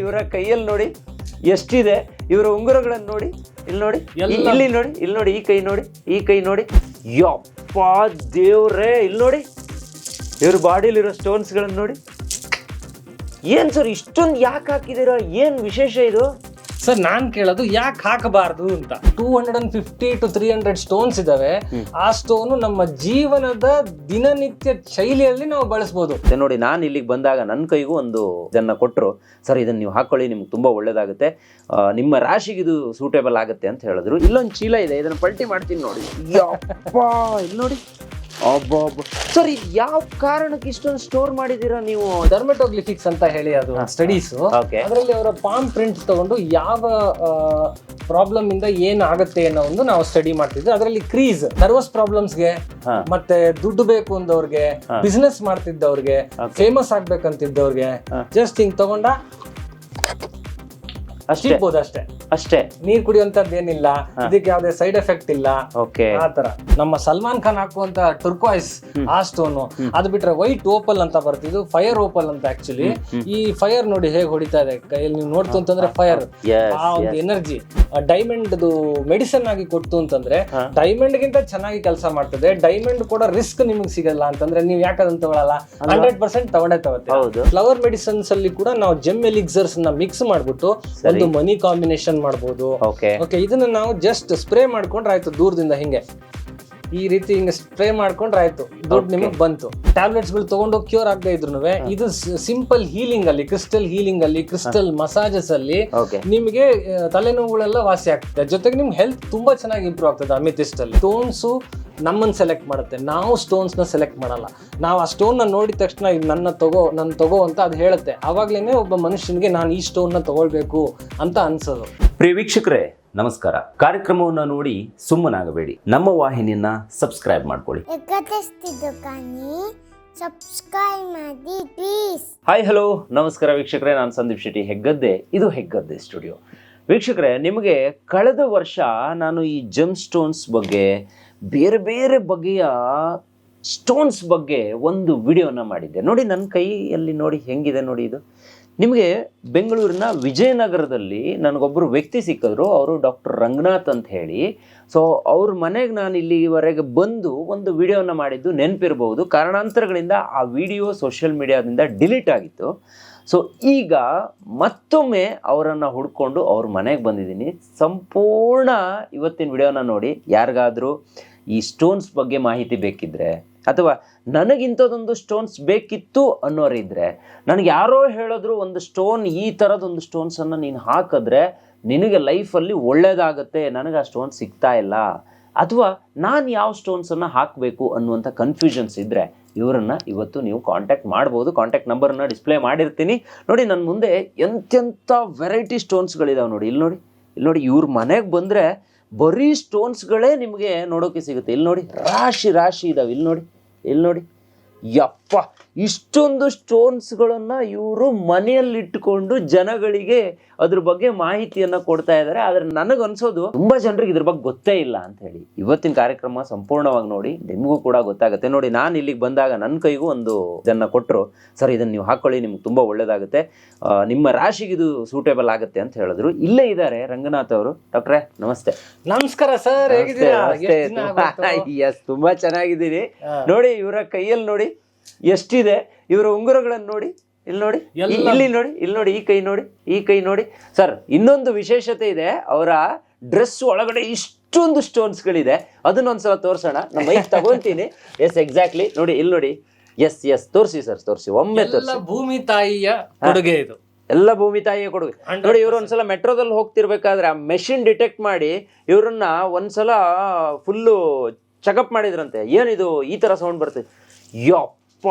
ಇವರ ಕೈಯಲ್ಲಿ ನೋಡಿ ಎಷ್ಟಿದೆ, ಇವರ ಉಂಗುರಗಳನ್ನು ನೋಡಿ, ಇಲ್ಲಿ ನೋಡಿ, ಇಲ್ಲಿ ನೋಡಿ, ಇಲ್ಲಿ ನೋಡಿ, ಈ ಕೈ ನೋಡಿ, ಈ ಕೈ ನೋಡಿ, ಯಪ್ಪ ದೇವ್ರೇ, ಇಲ್ಲಿ ನೋಡಿ ಇವ್ರ ಬಾಡಿಲಿರೋ ಸ್ಟೋನ್ಸ್ಗಳನ್ನು ನೋಡಿ. ಏನ್ ಸರ್ ಇಷ್ಟೊಂದು ಯಾಕೆ ಹಾಕಿದ್ದೀರಾ, ಏನ್ ವಿಶೇಷ ಇದು? ಸರ್ ನಾನ್ ಕೇಳೋದು ಯಾಕೆ ಹಾಕಬಾರ್ದು ಅಂತ. 250 to 300 ಸ್ಟೋನ್ಸ್ ಇದಾವೆ. ಆ ಸ್ಟೋನು ನಮ್ಮ ಜೀವನದ ದಿನನಿತ್ಯ ಶೈಲಿಯಲ್ಲಿ ನಾವು ಬಳಸಬಹುದು. ನೋಡಿ, ನಾನು ಇಲ್ಲಿಗೆ ಬಂದಾಗ ನನ್ನ ಕೈಗೂ ಒಂದು ಇದನ್ನ ಕೊಟ್ಟರು. ಸರ್ ಇದನ್ನ ನೀವು ಹಾಕೊಳ್ಳಿ, ನಿಮ್ಗೆ ತುಂಬಾ ಒಳ್ಳೇದಾಗುತ್ತೆ, ನಿಮ್ಮ ರಾಶಿಗೆ ಇದು ಸೂಟೇಬಲ್ ಆಗುತ್ತೆ ಅಂತ ಹೇಳಿದ್ರು. ಇಲ್ಲೊಂದು ಚೀಲ ಇದೆ, ಇದನ್ನ ಪಲ್ಟಿ ಮಾಡ್ತೀನಿ ನೋಡಿ. ಯಪ್ಪ ಇಲ್ಲಿ ನೋಡಿ, ಸರ್ ಇದು ಯಾವ ಕಾರಣಕ್ಕೆ ಇಷ್ಟೊಂದು ಸ್ಟೋರ್ ಮಾಡಿದೀರಾ ನೀವು? ಡರ್ಮೆಟೋಗ್ಲಿಫಿಕ್ಸ್ ಅಂತ ಹೇಳಿ ಅದು ಸ್ಟಡೀಸ್. ಅದರಲ್ಲಿ ಅವರ ಪಾಮ್ ಪ್ರಿಂಟ್ ತಗೊಂಡು ಯಾವ ಪ್ರಾಬ್ಲಮ್ ಇಂದ ಏನ್ ಆಗುತ್ತೆ ಅನ್ನೋ ಒಂದು ನಾವು ಸ್ಟಡಿ ಮಾಡ್ತಿದ್ವಿ. ಅದರಲ್ಲಿ ಕ್ರೀಸ್, ನರ್ವಸ್ ಪ್ರಾಬ್ಲಮ್ಸ್ಗೆ, ಮತ್ತೆ ದುಡ್ಡು ಬೇಕು ಅಂದವ್ರಿಗೆ, ಬಿಸ್ನೆಸ್ ಮಾಡ್ತಿದ್ದವ್ರಿಗೆ, ಫೇಮಸ್ ಆಗ್ಬೇಕಂತಿದ್ದವ್ರಿಗೆ ಜಸ್ಟ್ ಹಿಂಗ್ ತಗೊಂಡ ಅಷ್ಟಿರ್ಬೋದು ಅಷ್ಟೇ. ನೀರ್ ಕುಡಿಯುವಂತದ್ದು ಏನಿಲ್ಲ, ಇದಕ್ಕೆ ಯಾವ್ದೇ ಸೈಡ್ ಎಫೆಕ್ಟ್ ಇಲ್ಲ. ಆತರ ನಮ್ಮ ಸಲ್ಮಾನ್ ಖಾನ್ ಹಾಕುವಂತ ಟರ್ಕ್ವಾಯ್ಸ್ ಆ ಸ್ಟೋನು, ಅದು ಬಿಟ್ರೆ ವೈಟ್ ಓಪಲ್ ಅಂತ ಬರ್ತಿದ್ದು, ಫೈರ್ ಓಪಲ್ ಅಂತ. ಆಕ್ಚುಲಿ ಈ ಫೈರ್ ನೋಡಿ ಹೇಗೆ ಹೊಡಿತಾ ಇದೆ ಕೈಯಲ್ಲಿ, ನೀವು ನೋಡ್ತು ಅಂತಂದ್ರೆ ಫೈರ್, ಆ ಒಂದು ಎನರ್ಜಿ. ಡೈಮಂಡ್ ಮೆಡಿಸಿನ್ ಆಗಿ ಕೊಡ್ತು ಅಂತಂದ್ರೆ ಡೈಮಂಡ್ ಗಿಂತ ಚೆನ್ನಾಗಿ ಕೆಲಸ ಮಾಡ್ತದೆ. ಡೈಮಂಡ್ ಕೂಡ ರಿಸ್ಕ್ ನಿಮಗೆ ಸಿಗಲ್ಲ ಅಂತಂದ್ರೆ ನೀವು ಯಾಕೆ ಅದನ್ನ ತಗೊಳ್ಳಲ್ಲ, 100% ತಗೊಂಡೇ ತಗೋತೀವಿ. ಫ್ಲವರ್ ಮೆಡಿಸಿನ್ಸ್ ಅಲ್ಲಿ ಕೂಡ ನಾವು ಜೆಮ್ ಎಲಿಕ್ಸರ್ಸ್ ನ ಮಿಕ್ಸ್ ಮಾಡ್ಬಿಟ್ಟು ಒಂದು ಮನಿ ಕಾಂಬಿನೇಷನ್ ಮಾಡಬಹುದು. ಇದನ್ನ ನಾವು ಜಸ್ಟ್ ಸ್ಪ್ರೇ ಮಾಡ್ಕೊಂಡ್ರೆ ಆಯ್ತು, ದೂರದಿಂದ ಹಿಂಗೆ ಈ ರೀತಿ ಹಿಂಗೆ ಸ್ಪ್ರೇ ಮಾಡ್ಕೊಂಡ್ರೆ ಆಯ್ತು, ದುಡ್ಡು ನಿಮಗೆ ಬಂತು. ಟ್ಯಾಬ್ಲೆಟ್ಸ್ ಗಳು ತಗೊಂಡು ಕ್ಯೂರ್ ಆಗದೆ ಇದ್ರು ಇದು ಸಿಂಪಲ್ ಹೀಲಿಂಗ್ ಅಲ್ಲಿ, ಕ್ರಿಸ್ಟಲ್ ಹೀಲಿಂಗ್ ಅಲ್ಲಿ, ಕ್ರಿಸ್ಟಲ್ ಮಸಾಜಸ್ ಅಲ್ಲಿ ನಿಮಗೆ ತಲೆನೋವುಗಳೆಲ್ಲ ವಾಸಿ ಆಗ್ತದೆ. ಜೊತೆಗೆ ನಿಮ್ಗೆ ಹೆಲ್ತ್ ತುಂಬಾ ಚೆನ್ನಾಗಿ ಇಂಪ್ರೂವ್ ಆಗ್ತದೆ. ಅಮಿತಿಸ್ಟ್ ಅಲ್ಲಿ ಸ್ಟೋನ್ಸ್ ನಮ್ಮನ್ನು ಸೆಲೆಕ್ಟ್ ಮಾಡುತ್ತೆ, ನಾವು ಸ್ಟೋನ್ಸ್ ನ ಸೆಲೆಕ್ಟ್ ಮಾಡಲ್ಲ. ನಾವು ಆ ಸ್ಟೋನ್ ನ ನೋಡಿದ ತಕ್ಷಣ ಇದು ನನ್ನ ತಗೋ ಅಂತ ಅದು ಹೇಳುತ್ತೆ. ಅವಾಗ್ಲೇನೆ ಒಬ್ಬ ಮನುಷ್ಯನಿಗೆ ನಾನು ಈ ಸ್ಟೋನ್ ನ ತಗೊಳ್ಬೇಕು ಅಂತ ಅನ್ಸೋದು. ಪ್ರಿಯ ವೀಕ್ಷಕರೇ ನಮಸ್ಕಾರ. ಕಾರ್ಯಕ್ರಮವನ್ನ ನೋಡಿ ಸುಮ್ಮನಾಗಬೇಡಿ, ನಮ್ಮ ವಾಹಿನಿಯನ್ನ ಸಬ್ಸ್ಕ್ರೈಬ್ ಮಾಡ್ಕೊಳ್ಳಿ. ಹಾಯ್ ಹಲೋ ನಮಸ್ಕಾರ ವೀಕ್ಷಕರೇ, ನಾನು ಸಂದೀಪ್ ಶೆಟ್ಟಿ ಹೆಗ್ಗದ್ದೆ. ಇದು ಹೆಗ್ಗದ್ದೆ ಸ್ಟುಡಿಯೋ. ವೀಕ್ಷಕರೇ, ನಿಮಗೆ ಕಳೆದ ವರ್ಷ ನಾನು ಈ ಜೆಮ್ ಸ್ಟೋನ್ಸ್ ಬಗ್ಗೆ, ಬೇರೆ ಬೇರೆ ಬಗೆಯ ಸ್ಟೋನ್ಸ್ ಬಗ್ಗೆ ಒಂದು ವಿಡಿಯೋನ ಮಾಡಿದ್ದೆ. ನೋಡಿ ನನ್ನ ಕೈಯಲ್ಲಿ ನೋಡಿ ಹೆಂಗಿದೆ ನೋಡಿ. ಇದು ನಿಮಗೆ ಬೆಂಗಳೂರಿನ ವಿಜಯನಗರದಲ್ಲಿ ನನಗೊಬ್ಬರು ವ್ಯಕ್ತಿ ಸಿಕ್ಕಿದ್ರು. ಅವರು ಡಾಕ್ಟರ್ ರಂಗನಾಥ್ ಅಂತ ಹೇಳಿ. ಸೊ ಅವ್ರ ಮನೆಗೆ ನಾನು ಇಲ್ಲಿವರೆಗೆ ಬಂದು ಒಂದು ವಿಡಿಯೋನ ಮಾಡಿದ್ದು ನೆನಪಿರ್ಬೋದು. ಕಾರಣಾಂತರಗಳಿಂದ ಆ ವಿಡಿಯೋ ಸೋಷಿಯಲ್ ಮೀಡಿಯಾದಿಂದ ಡಿಲೀಟ್ ಆಗಿತ್ತು. ಸೊ ಈಗ ಮತ್ತೊಮ್ಮೆ ಅವರನ್ನು ಹುಡ್ಕೊಂಡು ಅವ್ರ ಮನೆಗೆ ಬಂದಿದ್ದೀನಿ. ಸಂಪೂರ್ಣ ಇವತ್ತಿನ ವಿಡಿಯೋನ ನೋಡಿ. ಯಾರಿಗಾದರೂ ಈ ಸ್ಟೋನ್ಸ್ ಬಗ್ಗೆ ಮಾಹಿತಿ ಬೇಕಿದ್ರೆ, ಅಥವಾ ನನಗಿಂಥದ್ದೊಂದು ಸ್ಟೋನ್ಸ್ ಬೇಕಿತ್ತು ಅನ್ನೋರಿದ್ರೆ, ನನಗೆ ಯಾರೋ ಹೇಳಿದ್ರು ಒಂದು ಸ್ಟೋನ್, ಈ ಥರದೊಂದು ಸ್ಟೋನ್ಸನ್ನು ನೀನು ಹಾಕಿದ್ರೆ ನಿನಗೆ ಲೈಫಲ್ಲಿ ಒಳ್ಳೇದಾಗತ್ತೆ, ನನಗೆ ಆ ಸ್ಟೋನ್ ಸಿಗ್ತಾ ಇಲ್ಲ, ಅಥವಾ ನಾನು ಯಾವ ಸ್ಟೋನ್ಸನ್ನು ಹಾಕಬೇಕು ಅನ್ನುವಂಥ ಕನ್ಫ್ಯೂಷನ್ಸ್ ಇದ್ದರೆ ಇವರನ್ನು ಇವತ್ತು ನೀವು ಕಾಂಟ್ಯಾಕ್ಟ್ ಮಾಡ್ಬೋದು. ಕಾಂಟ್ಯಾಕ್ಟ್ ನಂಬರನ್ನು ಡಿಸ್ಪ್ಲೇ ಮಾಡಿರ್ತೀನಿ ನೋಡಿ. ನನ್ನ ಮುಂದೆ ಎಂತೆಂಥ ವೆರೈಟಿ ಸ್ಟೋನ್ಸ್ಗಳಿದಾವೆ ನೋಡಿ. ಇಲ್ಲಿ ನೋಡಿ, ಇಲ್ಲಿ ನೋಡಿ, ಇವ್ರ ಮನೆಗೆ ಬಂದರೆ ಬರೀ ಸ್ಟೋನ್ಸ್ಗಳೇ ನಿಮಗೆ ನೋಡೋಕೆ ಸಿಗುತ್ತೆ. ಇಲ್ಲಿ ನೋಡಿ, ರಾಶಿ ರಾಶಿ ಇದಾವೆ. ಇಲ್ಲಿ ನೋಡಿ, ಇಲ್ಲಿ ನೋಡಿ, ಯಪ್ಪ ಇಷ್ಟೊಂದು ಸ್ಟೋನ್ಸ್ಗಳನ್ನು ಇವರು ಮನೆಯಲ್ಲಿಟ್ಟುಕೊಂಡು ಜನಗಳಿಗೆ ಅದ್ರ ಬಗ್ಗೆ ಮಾಹಿತಿಯನ್ನು ಕೊಡ್ತಾ ಇದ್ದಾರೆ. ಆದರೆ ನನಗನ್ಸೋದು ತುಂಬ ಜನರಿಗೆ ಇದ್ರ ಬಗ್ಗೆ ಗೊತ್ತೇ ಇಲ್ಲ ಅಂತ ಹೇಳಿ. ಇವತ್ತಿನ ಕಾರ್ಯಕ್ರಮ ಸಂಪೂರ್ಣವಾಗಿ ನೋಡಿ, ನಿಮಗೂ ಕೂಡ ಗೊತ್ತಾಗುತ್ತೆ. ನೋಡಿ, ನಾನು ಇಲ್ಲಿಗೆ ಬಂದಾಗ ನನ್ನ ಕೈಗೂ ಒಂದು ಇದನ್ನು ಕೊಟ್ಟರು. ಸರ್ ಇದನ್ನು ನೀವು ಹಾಕೊಳ್ಳಿ, ನಿಮ್ಗೆ ತುಂಬ ಒಳ್ಳೇದಾಗುತ್ತೆ, ನಿಮ್ಮ ರಾಶಿಗೆ ಇದು ಸೂಟೇಬಲ್ ಆಗುತ್ತೆ ಅಂತ ಹೇಳಿದ್ರು. ಇಲ್ಲೇ ಇದ್ದಾರೆ ರಂಗನಾಥ್ ಅವರು. ಡಾಕ್ಟ್ರೇ ನಮಸ್ತೆ. ನಮಸ್ಕಾರ ಸರ್, ಹೇಗಿದ್ದೀರಾ? ಎಸ್, ತುಂಬಾ ಚೆನ್ನಾಗಿದ್ದೀನಿ. ನೋಡಿ, ಇವರ ಕೈಯಲ್ಲಿ ನೋಡಿ ಎಷ್ಟಿದೆ, ಇವರ ಉಂಗುರಗಳನ್ನು ನೋಡಿ, ಇಲ್ಲಿ ನೋಡಿ, ಇಲ್ಲಿ ನೋಡಿ, ಇಲ್ಲಿ ನೋಡಿ, ಈ ಕೈ ನೋಡಿ, ಈ ಕೈ ನೋಡಿ. ಸರ್ ಇನ್ನೊಂದು ವಿಶೇಷತೆ ಇದೆ, ಅವರ ಡ್ರೆಸ್ ಒಳಗಡೆ ಇಷ್ಟೊಂದು ಸ್ಟೋನ್ಸ್ಗಳಿದೆ. ಅದನ್ನೊಂದ್ಸಲ ತೋರ್ಸೋಣ. ನಮ್ಮ ಮೈಕ್ ತಗೊಂತೀನಿ. ಎಸ್, ಎಕ್ಸಾಕ್ಟ್ಲಿ ನೋಡಿ, ಇಲ್ಲಿ ನೋಡಿ. ಎಸ್ ಎಸ್, ತೋರಿಸಿ ಸರ್, ತೋರಿಸಿ, ಒಮ್ಮೆ ತೋರಿಸಿ. ಭೂಮಿ ತಾಯಿಯ ಕೊಡುಗೆ ಇದು, ಎಲ್ಲ ಭೂಮಿ ತಾಯಿಯ ಕೊಡುಗೆ. ನೋಡಿ, ಇವರು ಒಂದ್ಸಲ ಮೆಟ್ರೋದಲ್ಲಿ ಹೋಗ್ತಿರ್ಬೇಕಾದ್ರೆ ಆ ಮೆಷಿನ್ ಡಿಟೆಕ್ಟ್ ಮಾಡಿ ಇವ್ರನ್ನ ಒಂದ್ಸಲ ಫುಲ್ಲು ಚೆಕಪ್ ಮಾಡಿದ್ರಂತೆ. ಏನಿದು ಈ ತರ ಸೌಂಡ್ ಬರ್ತದೆ, ಯಪ್ಪ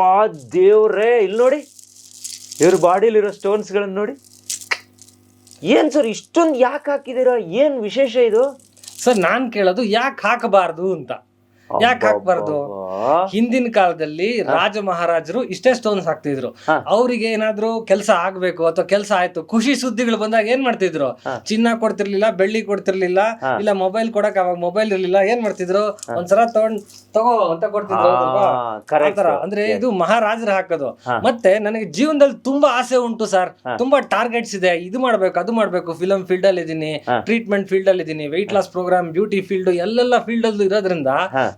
ದೇವ್ರೇ, ಇಲ್ಲಿ ನೋಡಿ ಇವ್ರ ಬಾಡಿಲಿರೋ ಸ್ಟೋನ್ಸ್ಗಳನ್ನು ನೋಡಿ. ಏನ್ ಸರ್ ಇಷ್ಟೊಂದು ಯಾಕೆ ಹಾಕಿದ್ದೀರಾ, ಏನ್ ವಿಶೇಷ ಇದು? ಸರ್ ನಾನ್ ಕೇಳೋದು ಯಾಕೆ ಹಾಕಬಾರ್ದು ಅಂತ. ಯಾಕೆ ಹಾಕ್ಬಾರ್ದು? ಹಿಂದಿನ ಕಾಲದಲ್ಲಿ ರಾಜ ಮಹಾರಾಜರು ಇಷ್ಟೇ ಸ್ಟೋನ್ಸ್ ಹಾಕ್ತಿದ್ರು. ಅವ್ರಿಗೆ ಏನಾದ್ರು ಕೆಲಸ ಆಗ್ಬೇಕು ಅಥವಾ ಕೆಲಸ ಆಯ್ತು, ಖುಷಿ ಸುದ್ದಿಗಳು ಬಂದಾಗ ಏನ್ ಮಾಡ್ತಿದ್ರು? ಚಿನ್ನ ಕೊಡ್ತಿರ್ಲಿಲ್ಲ, ಬೆಳ್ಳಿ ಕೊಡ್ತಿರ್ಲಿಲ್ಲ, ಇಲ್ಲ ಮೊಬೈಲ್ ಕೊಡಕ್ ಅವಾಗ ಮೊಬೈಲ್ ಇರ್ಲಿಲ್ಲ. ಏನ್ ಮಾಡ್ತಿದ್ರು? ಒಂದ್ಸಲ ತಗೋ ಅಂತ ಕೊಡ್ತಿದ್ರು. ಅಂದ್ರೆ ಇದು ಮಹಾರಾಜರು ಹಾಕೋದು. ಮತ್ತೆ ನನಗೆ ಜೀವನದಲ್ಲಿ ತುಂಬಾ ಆಸೆ ಉಂಟು ಸರ್, ತುಂಬಾ ಟಾರ್ಗೆಟ್ಸ್ ಇದೆ, ಇದು ಮಾಡ್ಬೇಕು ಅದು ಮಾಡ್ಬೇಕು. ಫಿಲಂ ಫೀಲ್ಡ್ ಅಲ್ಲಿ ಇದೀನಿ, ಟ್ರೀಟ್ಮೆಂಟ್ ಫೀಲ್ಡ್ ಅಲ್ಲಿ ಇದೀನಿ, weight loss program, beauty field, ಎಲ್ಲೆಲ್ಲ ಫೀಲ್ಡ್ ಅಲ್ಲಿ ಇರೋದ್ರಿಂದ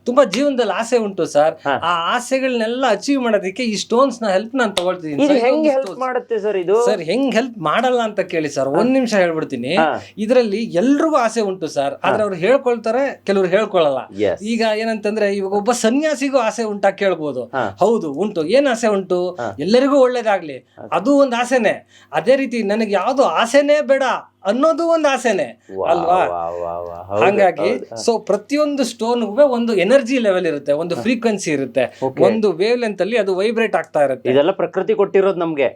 ತುಂಬಾ ಜೀವನದಲ್ಲಿ ಆಸೆ ಉಂಟು ಸರ್. ಆ ಆಸೆಗಳನ್ನೆಲ್ಲ ಅಚೀವ್ ಮಾಡೋದಕ್ಕೆ ಈ ಸ್ಟೋನ್ಸ್ ನ ಹೆಲ್ಪ್ ನಾನು ತಗೊಳ್ತೀನಿ. ಸರ್ ಹೆಂಗ್ ಹೆಲ್ಪ್ ಮಾಡಲ್ಲ ಅಂತ ಕೇಳಿ ಸರ್, ಒಂದ್ ನಿಮಿಷ ಹೇಳ್ಬಿಡ್ತೀನಿ. ಇದರಲ್ಲಿ ಎಲ್ರಿಗೂ ಆಸೆ ಉಂಟು ಸರ್, ಆದ್ರೆ ಅವ್ರು ಹೇಳ್ಕೊಳ್ತಾರೆ, ಕೆಲವ್ರು ಹೇಳ್ಕೊಳ್ಳಲ್ಲ. ಈಗ ಏನಂತಂದ್ರೆ ಇವಾಗ ಒಬ್ಬ ಸನ್ಯಾಸಿಗೂ ಆಸೆ ಉಂಟಾ ಕೇಳ್ಬೋದು. ಹೌದು ಉಂಟು. ಏನ್ ಆಸೆ ಉಂಟು? ಎಲ್ಲರಿಗೂ ಒಳ್ಳೇದಾಗ್ಲಿ, ಅದು ಒಂದ್ ಆಸೆನೆ. ಅದೇ ರೀತಿ ನನಗೆ ಯಾವ್ದು ಆಸೆನೇ ಬೇಡ ಅನ್ನೋದು ಒಂದು ಆಸೆನೆ ಅಲ್ವಾ? ಹಾಗಾಗಿ ಸೊ ಪ್ರತಿಯೊಂದು ಸ್ಟೋನ್ಗೂ ಒಂದು ಎನರ್ಜಿ ಲೆವೆಲ್ ಇರುತ್ತೆ, ಒಂದು ಫ್ರೀಕ್ವೆನ್ಸಿ ಇರುತ್ತೆ, ಒಂದು ವೇವ್ ಲೆಂತ್ ಅಲ್ಲಿ ಅದು ವೈಬ್ರೇಟ್ ಆಗ್ತಾ ಇರುತ್ತೆ. ಇದೆಲ್ಲ ಪ್ರಕೃತಿ ಕೊಟ್ಟಿರೋದು ನಮ್ಗೆ.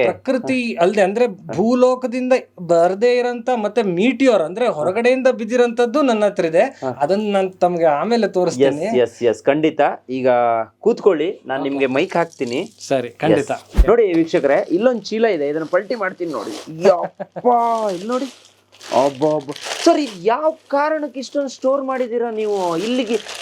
ಪ್ರಕೃತಿ ಅಲ್ಲದೆ ಅಂದ್ರೆ ಭೂಲೋಕದಿಂದ ಬರದೇ ಇರೋಂತ ಮತ್ತೆ ಮೀಟಿಯೋರ್ ಅಂದ್ರೆ ಹೊರಗಡೆಯಿಂದ ಬಿದ್ದಿರೋಂಥದ್ದು ನನ್ನ ಹತ್ರ ಇದೆ. ಅದನ್ನ ನಾನು ತಮ್ಗೆ ಆಮೇಲೆ ತೋರಿಸ್ತೀನಿ. ಖಂಡಿತ. ಈಗ ಕೂತ್ಕೊಳ್ಳಿ, ನಾನು ನಿಮ್ಗೆ ಮೈಕ್ ಹಾಕ್ತೀನಿ. ಸರಿ, ಖಂಡಿತ. ನೋಡಿ ವೀಕ್ಷಕರೇ, ಇಲ್ಲೊಂದು ಚೀಲ ಇದೆ, ಇದನ್ನ ಪಲ್ಟಿ ಮಾಡ್ತೀನಿ ನೋಡಿ. ಇಲ್ಲಿ ನೋಡಿ. ಸರ್, ಇದು ಯಾವ ಕಾರಣಕ್ಕೆ ಇಷ್ಟೊಂದು ಸ್ಟೋರ್ ಮಾಡಿದೀರಾ ನೀವು?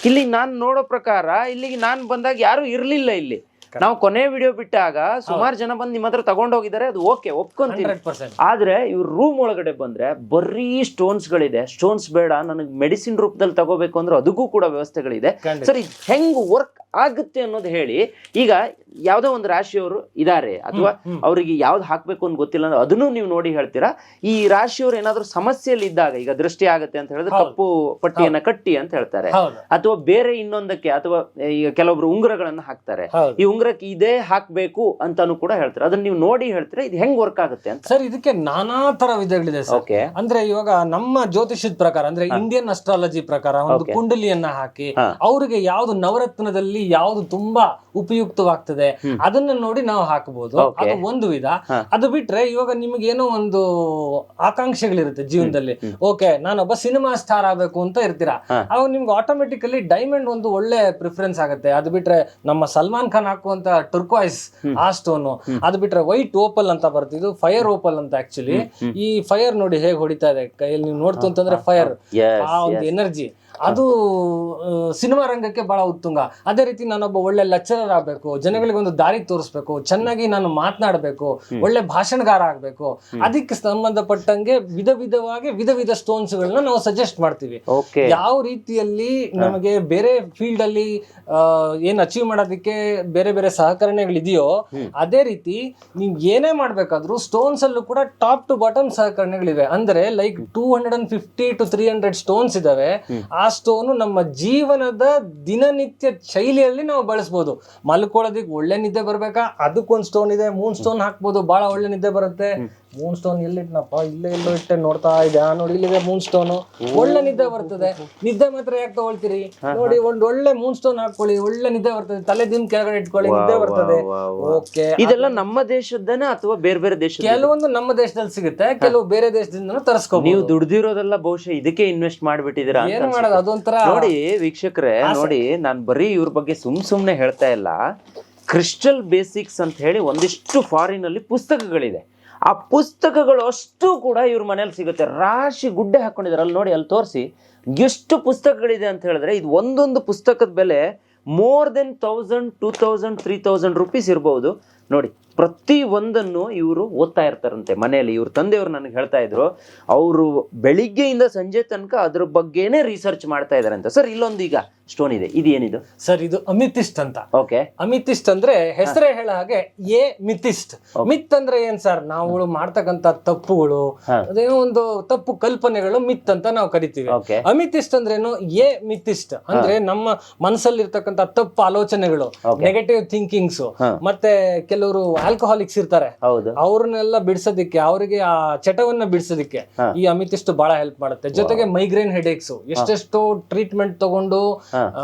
ಇಲ್ಲಿ ನಾನು ನೋಡೋ ಪ್ರಕಾರ ಇಲ್ಲಿಗೆ ನಾನು ಬಂದಾಗ ಯಾರು ಇರ್ಲಿಲ್ಲ. ಇಲ್ಲಿ ನಾವು ಕೊನೆ ವಿಡಿಯೋ ಬಿಟ್ಟಾಗ ಸುಮಾರು ಜನ ಬಂದು ನಿಮ್ಮ ಹತ್ರ ತಗೊಂಡೋಗಿದ್ದಾರೆ, ಅದು ಓಕೆ, ಒಪ್ಕೊಂತೀನಿ. ಆದ್ರೆ ಇವ್ರ ರೂಮ್ ಒಳಗಡೆ ಬಂದ್ರೆ ಬರೀ ಸ್ಟೋನ್ಸ್ ಗಳಿದೆ. ಸ್ಟೋನ್ಸ್ ಬೇಡ, ನನಗೆ ಮೆಡಿಸಿನ್ ರೂಪದಲ್ಲಿ ತಗೋಬೇಕು ಅಂದ್ರೆ ಅದಕ್ಕೂ ಕೂಡ ವ್ಯವಸ್ಥೆಗಳಿದೆ. ಸರ್, ಇದು ಹೆಂಗ್ ವರ್ಕ್ ಆಗುತ್ತೆ ಅನ್ನೋದು ಹೇಳಿ. ಈಗ ಯಾವ್ದೋ ಒಂದು ರಾಶಿಯವರು ಇದಾರೆ ಅಥವಾ ಅವ್ರಿಗೆ ಯಾವ್ದು ಹಾಕ್ಬೇಕು ಅಂತ ಗೊತ್ತಿಲ್ಲ ಅಂದ್ರೆ ಅದನ್ನು ನೀವು ನೋಡಿ ಹೇಳ್ತೀರಾ. ಈ ರಾಶಿಯವರು ಏನಾದ್ರು ಸಮಸ್ಯೆಯಲ್ಲಿ ಇದ್ದಾಗ, ಈಗ ದೃಷ್ಟಿ ಆಗುತ್ತೆ ಅಂತ ಹೇಳಿದ್ರೆ ಕಪ್ಪು ಪಟ್ಟಿಯನ್ನ ಕಟ್ಟಿ ಅಂತ ಹೇಳ್ತಾರೆ, ಅಥವಾ ಬೇರೆ ಇನ್ನೊಂದಕ್ಕೆ, ಅಥವಾ ಈಗ ಕೆಲವೊಬ್ರು ಉಂಗುರಗಳನ್ನ ಹಾಕ್ತಾರೆ. ಈ ಉಂಗುರಕ್ಕೆ ಇದೇ ಹಾಕ್ಬೇಕು ಅಂತಾನು ಕೂಡ ಹೇಳ್ತಾರೆ. ಅದನ್ನ ನೀವು ನೋಡಿ ಹೇಳ್ತೀರಾ, ಇದು ಹೆಂಗ್ ವರ್ಕ್ ಆಗುತ್ತೆ ಅಂತ? ಸರ್, ಇದಕ್ಕೆ ನಾನಾ ತರ ವಿಧಗಳಿದೆ ಸರ್. ಅಂದ್ರೆ ಇವಾಗ ನಮ್ಮ ಜ್ಯೋತಿಷದ ಪ್ರಕಾರ ಅಂದ್ರೆ ಇಂಡಿಯನ್ ಅಸ್ಟ್ರಾಲಜಿ ಪ್ರಕಾರ ಒಂದು ಕುಂಡಲಿಯನ್ನ ಹಾಕಿ ಅವ್ರಿಗೆ ಯಾವ್ದು ನವರತ್ನದಲ್ಲಿ ಯಾವ್ದು ತುಂಬಾ ಉಪಯುಕ್ತವಾಗ್ತದೆ ಅದನ್ನ ನೋಡಿ ನಾವು ಹಾಕಬಹುದು. ಅದು ಒಂದು ವಿಧ. ಅದು ಬಿಟ್ರೆ ಇವಾಗ ನಿಮ್ಗೆ ಏನೋ ಒಂದು ಆಕಾಂಕ್ಷೆಗಳಿರುತ್ತೆ ಜೀವನದಲ್ಲಿ. ಓಕೆ, ನಾನೊಬ್ಬ ಸಿನಿಮಾ ಸ್ಟಾರ್ ಆಗ್ಬೇಕು ಅಂತ ಇರ್ತೀರಾ, ಅವಾಗ ನಿಮ್ಗೆ ಆಟೋಮೆಟಿಕಲಿ ಡೈಮಂಡ್ ಒಂದು ಒಳ್ಳೆ ಪ್ರಿಫರೆನ್ಸ್ ಆಗುತ್ತೆ. ಅದು ಬಿಟ್ರೆ ನಮ್ಮ ಸಲ್ಮಾನ್ ಖಾನ್ ಹಾಕುವಂತ ಟರ್ಕ್ವಾಯ್ಸ್ ಆ ಸ್ಟೋನು, ಅದು ಬಿಟ್ರೆ ವೈಟ್ ಓಪಲ್ ಅಂತ ಬರುತ್ತೆ, ಇದು ಫೈರ್ ಓಪಲ್ ಅಂತ. ಆಕ್ಚುಲಿ ಈ ಫೈರ್ ನೋಡಿ ಹೇಗೆ ಹೊಡಿತಾ ಇದೆ ಕೈಯಲ್ಲಿ, ನೀವು ನೋಡ್ತು ಅಂತಂದ್ರೆ ಫೈರ್, ಆ ಒಂದು ಎನರ್ಜಿ ಅದು ಸಿನಿಮಾ ರಂಗಕ್ಕೆ ಬಹಳ ಉತ್ತುಂಗ. ಅದೇ ರೀತಿ ನಾನೊಬ್ಬ ಒಳ್ಳೆ ಲೆಕ್ಚರರ್ ಆಗ್ಬೇಕು, ಜನಗಳಿಗೆ ಒಂದು ದಾರಿ ತೋರಿಸ್ಬೇಕು, ಚೆನ್ನಾಗಿ ನಾನು ಮಾತನಾಡಬೇಕು, ಒಳ್ಳೆ ಭಾಷಣಗಾರ ಆಗ್ಬೇಕು, ಅದಕ್ಕೆ ಸಂಬಂಧಪಟ್ಟಂಗೆ ವಿಧ ವಿಧ ಸ್ಟೋನ್ಸ್ ಗಳನ್ನ ನಾವು ಸಜೆಸ್ಟ್ ಮಾಡ್ತೀವಿ. ಯಾವ ರೀತಿಯಲ್ಲಿ ನಮಗೆ ಬೇರೆ ಫೀಲ್ಡ್ ಅಲ್ಲಿ ಏನ್ ಅಚೀವ್ ಮಾಡೋದಕ್ಕೆ ಬೇರೆ ಬೇರೆ ಸಹಕರಣೆಗಳಿದೆಯೋ ಅದೇ ರೀತಿ ನೀವು ಏನೇ ಮಾಡ್ಬೇಕಾದ್ರೂ ಸ್ಟೋನ್ಸ್ ಅಲ್ಲೂ ಕೂಡ ಟಾಪ್ ಟು ಬಾಟಮ್ ಸಹಕರಣೆಗಳಿವೆ. ಅಂದ್ರೆ ಲೈಕ್ 250 to 300 ಸ್ಟೋನ್ಸ್ ಇದಾವೆ. ಆ ಸ್ಟೋನು ನಮ್ಮ ಜೀವನದ ದಿನನಿತ್ಯ ಶೈಲಿಯಲ್ಲಿ ನಾವು ಬಳಸಬಹುದು. ಮಲ್ಕೊಳ್ಳೋದಿಕ್ ಒಳ್ಳೆ ನಿದ್ದೆ ಬರ್ಬೇಕಾ, ಅದಕ್ಕೊಂದು ಸ್ಟೋನ್ ಇದೆ. ಮೂನ್ ಸ್ಟೋನ್ ಹಾಕ್ಬೋದು, ಬಹಳ ಒಳ್ಳೆ ನಿದ್ದೆ ಬರುತ್ತೆ. ಮೂನ್ ಸ್ಟೋನ್ ಎಲ್ಲಿಟ್ನಪ್ಪ, ಇಲ್ಲೇ ಎಲ್ಲೋ ಇಟ್ಟೆ, ನೋಡ್ತಾ ಇದೆ ನೋಡಿ, ಇಲ್ಲಿದೆ ಮೂನ್ ಸ್ಟೋನ್, ಒಳ್ಳೆ ನಿದ್ದೆ ಬರ್ತದೆ. ನಿದ್ದೆ ಮಾತ್ರ ಯಾಕೆ ತಗೊಳ್ತೀರಿ ನೋಡಿ, ಒಂದ್ ಒಳ್ಳೆ ಮೂನ್ ಸ್ಟೋನ್ ಹಾಕೊಳ್ಳಿ, ಒಳ್ಳೆ ನಿದ್ದೆ ಬರ್ತದೆ. ತಲೆ ದಿನ ಕೆಳಗಡೆ ಇಟ್ಕೊಳ್ಳಿ, ನಿದ್ದೆ ಬರ್ತದೆ. ಓಕೆ, ಇದೆಲ್ಲ ನಮ್ಮ ದೇಶದ್ದನ ಅಥವಾ ಬೇರೆ ಬೇರೆ ದೇಶ? ಕೆಲವೊಂದು ನಮ್ಮ ದೇಶದಲ್ಲಿ ಸಿಗುತ್ತೆ, ಕೆಲವು ಬೇರೆ ದೇಶದಿಂದ ತರಿಸ್ಕೊ. ನೀವು ದುಡ್ದಿರೋದೆಲ್ಲ ಬಹುಶಃ ಇದಕ್ಕೆ ಇನ್ವೆಸ್ಟ್ ಮಾಡ್ಬಿಟ್ಟಿದ್ದೀರಾ. ಏನ್ ಮಾಡೋದು, ಅದೊಂಥರ. ನೋಡಿ ವೀಕ್ಷಕರೇ, ನೋಡಿ, ನಾನ್ ಬರೀ ಇವ್ರ ಬಗ್ಗೆ ಸುಮ್ನೆ ಹೇಳ್ತಾ ಇಲ್ಲ. ಕ್ರಿಸ್ಟಲ್ ಬೇಸಿಕ್ಸ್ ಅಂತ ಹೇಳಿ ಒಂದಿಷ್ಟು ಫಾರಿನ್ ಅಲ್ಲಿ ಪುಸ್ತಕಗಳಿದೆ. ಆ ಪುಸ್ತಕಗಳು ಅಷ್ಟು ಕೂಡ ಇವ್ರ ಮನೇಲಿ ಸಿಗುತ್ತೆ. ರಾಶಿ ಗುಡ್ಡೆ ಹಾಕೊಂಡಿದ್ದಾರೆ, ಅಲ್ಲಿ ನೋಡಿ, ಅಲ್ಲಿ ತೋರಿಸಿ ಎಷ್ಟು ಪುಸ್ತಕಗಳಿದೆ ಅಂತ ಹೇಳಿದ್ರೆ, ಇದು ಒಂದೊಂದು ಪುಸ್ತಕದ ಬೆಲೆ ಮೋರ್ ದೆನ್ 1000, 2000, 3000 ರುಪೀಸ್ ಇರ್ಬೋದು. ನೋಡಿ, ಪ್ರತಿ ಒಂದನ್ನು ಇವರು ಓದ್ತಾ ಇರ್ತಾರಂತೆ ಮನೆಯಲ್ಲಿ. ಇವ್ರ ತಂದೆಯವರು ನನಗೆ ಹೇಳ್ತಾ ಇದ್ರು, ಅವರು ಬೆಳಿಗ್ಗೆಯಿಂದ ಸಂಜೆ ತನಕ ಅದ್ರ ಬಗ್ಗೆನೇ ರಿಸರ್ಚ್ ಮಾಡ್ತಾ ಇದಾರೆ ಅಂತ. ಸರ್, ಇಲ್ಲೊಂದು ಈಗ ಸ್ಟೋನ್ ಇದೆ, ಇದು ಏನಿದು ಸರ್? ಇದು ಅಮಿತಿಸ್ಟ್ ಅಂತ. ಓಕೆ, ಅಮಿತಿಸ್ಟ್ ಅಂದ್ರೆ ಹೆಸರೇ ಹೇಳೋ ಹಾಗೆ ಎ ಮಿತಿಸ್ಟ್. ಮಿತ್ ಅಂದ್ರೆ ಏನ್ ಸರ್? ನಾವು ಮಾಡ್ತಕ್ಕಂತ ತಪ್ಪುಗಳು, ಅದೇನೋ ಒಂದು ತಪ್ಪು ಕಲ್ಪನೆಗಳು ಮಿತ್ ಅಂತ ನಾವು ಕರಿತೀವಿ. ಅಮಿತಿಸ್ಟ್ ಅಂದ್ರೇನು? ಎ ಮಿತಿಸ್ಟ್ ಅಂದ್ರೆ ನಮ್ಮ ಮನಸ್ಸಲ್ಲಿ ಇರ್ತಕ್ಕಂಥ ತಪ್ಪು ಆಲೋಚನೆಗಳು, ನೆಗೆಟಿವ್ ಥಿಂಕಿಂಗ್ಸ್, ಮತ್ತೆ ಕೆಲವರು ಆಲ್ಕೋಹಾಲಿಕ್ಸ್ ಇರ್ತಾರೆ, ಹೌದು. ಅವ್ರನ್ನೆಲ್ಲ ಬಿಡಿಸೋದಿಕ್ಕೆ, ಅವರಿಗೆ ಆ ಚಟವನ್ನ ಬಿಡಿಸೋದಿಕ್ಕೆ ಈ ಅಮಿತಿಸ್ಟ್ ಬಹಳ ಹೆಲ್ಪ್ ಮಾಡುತ್ತೆ. ಜೊತೆಗೆ ಮೈಗ್ರೇನ್ ಹೆಡೇಕ್ಸ್ ಎಷ್ಟೆಷ್ಟೋ ಟ್ರೀಟ್ಮೆಂಟ್ ತಗೊಂಡು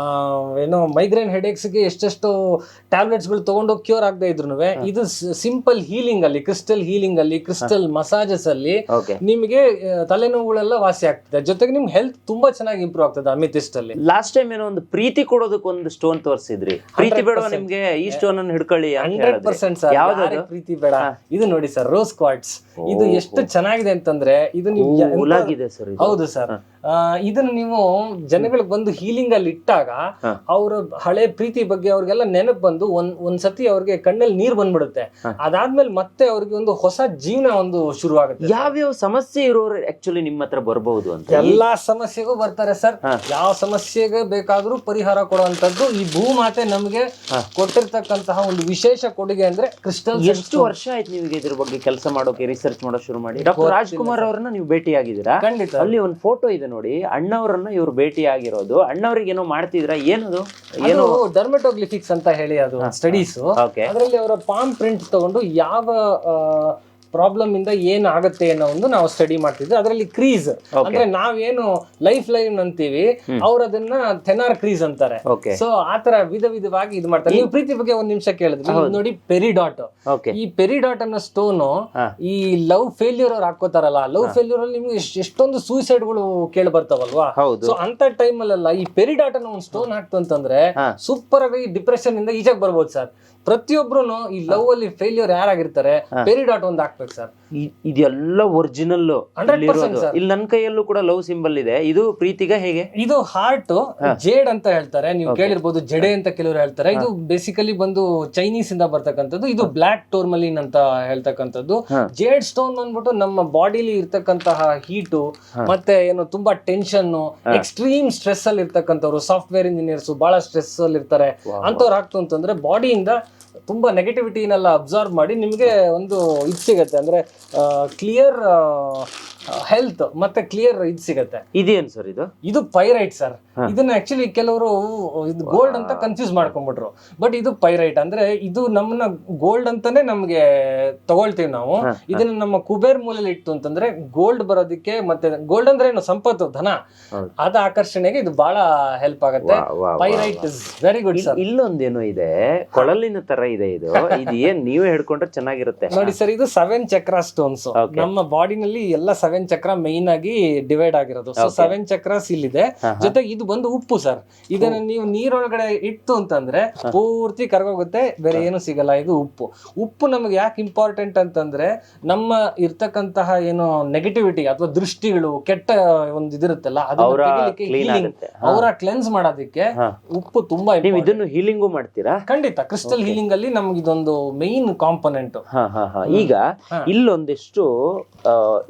ಏನೋ ಮೈಗ್ರೇನ್ ಹೆಡೇಕ್ಸ್ ಗೆ ಎಷ್ಟೆಷ್ಟೋ ಟ್ಯಾಬ್ಲೆಟ್ಸ್ ಗಳು ತಗೊಂಡು ಕ್ಯೂರ್ ಆಗದೆ ಇದ್ರು ಇದು ಸಿಂಪಲ್ ಹೀಲಿಂಗ್ ಅಲ್ಲಿ, ಕ್ರಿಸ್ಟಲ್ ಹೀಲಿಂಗ್ ಅಲ್ಲಿ, ಕ್ರಿಸ್ಟಲ್ ಮಸಾಜಸ್ ಅಲ್ಲಿ ನಿಮಗೆ ತಲೆನೋವುಗಳೆಲ್ಲ ವಾಸಿ ಆಗ್ತದೆ. ಜೊತೆಗೆ ನಿಮ್ ಹೆಲ್ತ್ ತುಂಬಾ ಚೆನ್ನಾಗಿ ಇಂಪ್ರೂವ್ ಆಗ್ತದೆ ಅಮಿತಿಸ್ಟ್ ಅಲ್ಲಿ. ಲಾಸ್ಟ್ ಟೈಮ್ ಏನೋ ಒಂದು ಪ್ರೀತಿ ಕೊಡೋದಕ್ಕೆ ಒಂದು ಸ್ಟೋನ್ ತೋರಿಸಿದ್ರಿ. ಪ್ರೀತಿ ಬೇಡ ನಿಮ್ಗೆ, ಈ ಸ್ಟೋನ್ ಅನ್ನು ಹಿಡ್ಕೊಳ್ಳಿ. 100% ಸರ್. ಯಾವ್ದು ಪ್ರೀತಿ ಬೇಡ? ಇದು ನೋಡಿ ಸರ್, ರೋಸ್ ಕ್ವಾರ್ಟ್ಸ್. ಇದು ಎಷ್ಟು ಚೆನ್ನಾಗಿದೆ ಅಂತಂದ್ರೆ ಇದು ನೀವು ಸರ್. ಹೌದು ಸರ್. ಇದನ್ನ ನೀವು ಜನಗಳಿಗೆ ಬಂದು ಹೀಲಿಂಗ್ ಅಲ್ಲಿ ಇಟ್ಟಾಗ ಅವ್ರ ಹಳೆ ಪ್ರೀತಿ ಬಗ್ಗೆ ಅವ್ರಿಗೆಲ್ಲ ನೆನಪು ಬಂದು ಒಂದ್ಸತಿ ಅವ್ರಿಗೆ ಕಣ್ಣಲ್ಲಿ ನೀರ್ ಬಂದ್ಬಿಡುತ್ತೆ. ಅದಾದ್ಮೇಲೆ ಮತ್ತೆ ಅವ್ರಿಗೆ ಒಂದು ಹೊಸ ಜೀವನ ಒಂದು ಶುರು ಆಗುತ್ತೆ. ಯಾವ್ಯಾವ ಸಮಸ್ಯೆ ಇರೋರು ಆಕ್ಚುಲಿ ನಿಮ್ಮ ಹತ್ರ ಬರಬಹುದು ಅಂತ? ಎಲ್ಲಾ ಸಮಸ್ಯೆಗೂ ಬರ್ತಾರೆ ಸರ್. ಯಾವ ಸಮಸ್ಯೆಗೆ ಬೇಕಾದ್ರೂ ಪರಿಹಾರ ಕೊಡುವಂತದ್ದು ಈ ಭೂಮಾತೆ ನಮ್ಗೆ ಕೊಟ್ಟಿರ್ತಕ್ಕಂತಹ ಒಂದು ವಿಶೇಷ ಕೊಡುಗೆ ಅಂದ್ರೆ ಕ್ರಿಸ್ಟಲ್. ಎಷ್ಟು ವರ್ಷ ಆಯ್ತು ನಿಮಗೆ ಇದ್ರ ಬಗ್ಗೆ ಕೆಲಸ ಮಾಡೋಕೆ, ರಿಸರ್ಚ್ ಮಾಡೋ ಶುರು ಮಾಡಿ? ಡಾಕ್ಟರ್ ರಾಜ್ಕುಮಾರ್ ಅವರನ್ನ ನೀವು ಭೇಟಿ ಆಗಿದ್ದೀರಾ? ಖಂಡಿತ. ಅಲ್ಲಿ ಒಂದು ಫೋಟೋ ಇದೆ ನೋಡಿ, ಅಣ್ಣವರನ್ನ ಇವ್ರು ಭೇಟಿ ಆಗಿರೋದು. ಅಣ್ಣವ್ರಿಗೆ ಏನೋ ಮಾಡ್ತಿದ್ರ, ಏನದು? ಏನು ಡರ್ಮೆಟೋಗ್ಲಿಫಿಕ್ಸ್ ಅಂತ ಹೇಳಿ ಅದು ಸ್ಟಡೀಸ್. ಅದರಲ್ಲಿ ಅವರ ಪಾಮ್ ಪ್ರಿಂಟ್ ತಗೊಂಡು ಯಾವ ಪ್ರಾಬ್ಲಮ್ ಇಂದ ಏನ್ ಆಗತ್ತೆ ಅನ್ನೋ ಒಂದು ನಾವು ಸ್ಟಡಿ ಮಾಡ್ತಿದ್ವಿ. ಅದರಲ್ಲಿ ಕ್ರೀಸ್ ಅಂದ್ರೆ ನಾವೇನು ಲೈಫ್ ಲೈನ್ ಅಂತೀವಿ, ಅವ್ರ ಅದನ್ನ ಥೆನಾರ್ ಕ್ರೀಸ್ ಅಂತಾರೆ. ಸೊ ಆತರ ವಿಧವಾಗಿ ಇದು ಮಾಡ್ತಾರೆ. ನೀವು ಪ್ರೀತಿ ಬಗ್ಗೆ ಒಂದ್ ನಿಮಿಷ ಕೇಳಿದ್ರಿ ನೋಡಿ, ಪೆರಿಡಾಟ್. ಈ ಪೆರಿಡಾಟ್ ಅನ್ನೋ ಸ್ಟೋನ್ ಈ ಲವ್ ಫೇಲ್ಯೂರ್ ಅವ್ರು ಹಾಕೋತಾರಲ್ಲ, ಲವ್ ಫೇಲ್ಯೂರ್ ಅಲ್ಲಿ ನಿಮ್ಗೆ ಎಷ್ಟೊಂದು ಸೂಸೈಡ್ ಗಳು ಕೇಳಿ ಬರ್ತಾವಲ್ವಾ? ಸೊ ಅಂತ ಟೈಮ್ ಅಲ್ಲೆಲ್ಲ ಈ ಪೆರಿಡಾಟ್ ಅನ್ನೋ ಒಂದು ಸ್ಟೋನ್ ಹಾಕ್ತು ಅಂತಂದ್ರೆ ಸೂಪರ್ ಆಗಿ ಡಿಪ್ರೆಷನ್ ಇಂದ ಈಜಾಗ್ ಬರ್ಬೋದು ಸರ್. ಪ್ರತಿಯೊಬ್ರು ಈ ಲವ್ ಅಲ್ಲಿ ಫೇಲ್ಯೂರ್ ಯಾರಾಗಿರ್ತಾರೆ ಪೆರಿಡಾಟ್ ಒಂದು ಹಾಕ್ಬೇಕು ಸರ್. ಇದೆಲ್ಲ ಒರಿಜಿನಲ್. ಇಲ್ಲಿ ನನ್ನ ಕೈಯಲ್ಲೂ ಕೂಡ ಲವ್ ಸಿಂಬಲ್ ಇದೆ. ಇದು ಪ್ರೀತಿಗ ಹೇಗೆ? ಇದು ಹಾರ್ಟ್ ಜೇಡ್ ಅಂತ ಹೇಳ್ತಾರೆ, ನೀವು ಕೇಳಿರ್ಬೋದು. ಜಡೆ ಅಂತ ಕೆಲವರು ಹೇಳ್ತಾರೆ. ಇದು ಬೇಸಿಕಲಿ ಬಂದು ಚೈನೀಸ್ ಇಂದ ಬರ್ತಕ್ಕಂಥದ್ದು. ಇದು ಬ್ಲಾಕ್ ಟೋರ್ಮಲಿನ್ ಅಂತ ಹೇಳ್ತಕ್ಕಂಥದ್ದು. ಜೇಡ್ ಸ್ಟೋನ್ ಬಂದ್ಬಿಟ್ಟು ನಮ್ಮ ಬಾಡಿಲಿ ಇರ್ತಕ್ಕಂತಹ ಹೀಟು ಮತ್ತೆ ಏನು ತುಂಬಾ ಟೆನ್ಷನ್, ಎಕ್ಸ್ಟ್ರೀಮ್ ಸ್ಟ್ರೆಸ್ ಅಲ್ಲಿ ಇರ್ತಕ್ಕಂಥವ್ರು, ಸಾಫ್ಟ್ವೇರ್ ಇಂಜಿನಿಯರ್ಸ್ ಬಹಳ ಸ್ಟ್ರೆಸ್ ಅಲ್ಲಿ ಇರ್ತಾರೆ ಅಂತವ್ರು ಹಾಕ್ತು ಅಂತಂದ್ರೆ ಬಾಡಿಯಿಂದ ತುಂಬಾ ನೆಗೆಟಿವಿಟಿನೆಲ್ಲ ಅಬ್ಸರ್ವ್ ಮಾಡಿ ನಿಮ್ಗೆ ಒಂದು ಇದು ಸಿಗತ್ತೆ, ಅಂದ್ರೆ ಕ್ಲಿಯರ್ ಹೆಲ್ತ್ ಮತ್ತೆ ಕ್ಲಿಯರ್ ಇದು ಸಿಗತ್ತೆ. ಇದೇನು ಸರ್ ಇದು? ಇದು ಪೈರೈಟ್ ಸರ್. ಇದನ್ನ ಆಕ್ಚುಲಿ ಕೆಲವರು ಇದು ಗೋಲ್ಡ್ ಅಂತ ಕನ್ಫ್ಯೂಸ್ ಮಾಡ್ಕೊಂಡ್ಬಿಟ್ರು. ಬಟ್ ಇದು ಪೈರೈಟ್ ಅಂದ್ರೆ ಇದು ನಮ್ಮನ್ನ ಗೋಲ್ಡ್ ಅಂತಾನೆ ನಮ್ಗೆ ತಗೊಳ್ತೀವಿ ನಾವು. ಇದನ್ನ ನಮ್ಮ ಕುಬೇರ್ ಮೂಲೆಯಲ್ಲಿ ಇಟ್ಟು ಅಂತಂದ್ರೆ ಗೋಲ್ಡ್ ಬರೋದಕ್ಕೆ, ಮತ್ತೆ ಗೋಲ್ಡ್ ಅಂದ್ರೆ ಏನು ಸಂಪತ್ತು, ಧನ, ಅದ ಆಕರ್ಷಣೆಗೆ ಇದು ಬಹಳ ಹೆಲ್ಪ್ ಆಗುತ್ತೆ. Pyrite is very good sir. ಇಲ್ಲೊಂದೇನೋ ಇದೆ, ಕೊಳಲಿನ ತರ ಇದೆ. ಇದು ಏನ್ ನೀವೇ ಹಿಡ್ಕೊಂಡ್ರೆ ಚೆನ್ನಾಗಿರುತ್ತೆ ನೋಡಿ ಸರ್. ಇದು 7 ಚಕ್ರ ಸ್ಟೋನ್ಸ್. ನಮ್ಮ ಬಾಡಿನಲ್ಲಿ ಎಲ್ಲ 7 ಚಕ್ರ ಮೈನ್ ಆಗಿ ಡಿವೈಡ್ ಆಗಿರೋದು. ಸೊ 7 ಚಕ್ರಾಸ್ ಇಲ್ಲಿದೆ. ಜೊತೆಗೆ ಇದು ಬಂದು ಉಪ್ಪು ಸರ್. ಇದನ್ನ ನೀವು ನೀರೊಳಗಡೆ ಇಟ್ಟು ಅಂತಂದ್ರೆ ಪೂರ್ತಿ ಕರಗೋಗುತ್ತೆ, ಬೇರೆ ಏನು ಸಿಗಲ್ಲ. ಇದು ಉಪ್ಪು ನಮ್ಗೆ ಯಾಕೆ ಇಂಪಾರ್ಟೆಂಟ್ ಅಂತಂದ್ರೆ ನಮ್ಮ ಇರ್ತಕ್ಕಂತಹ ಏನು ನೆಗೆಟಿವಿಟಿ ಅಥವಾ ದೃಷ್ಟಿಗಳು, ಕೆಟ್ಟ ಒಂದು ಇದಿರುತ್ತಲ್ಲ, ಅವರ ಕ್ಲೆನ್ಸ್ ಮಾಡೋದಕ್ಕೆ ಉಪ್ಪು ತುಂಬಾ. ನೀವು ಇದನ್ನು ಹೀಲಿಂಗು ಮಾಡ್ತೀರಾ? ಖಂಡಿತ. ಕ್ರಿಸ್ಟಲ್ ಹೀಲಿಂಗ್ ಅಲ್ಲಿ ನಮ್ಗೆ ಇದೊಂದು ಮೇನ್ ಕಾಂಪೊನೆಂಟ್. ಈಗ ಇಲ್ಲೊಂದಿಷ್ಟು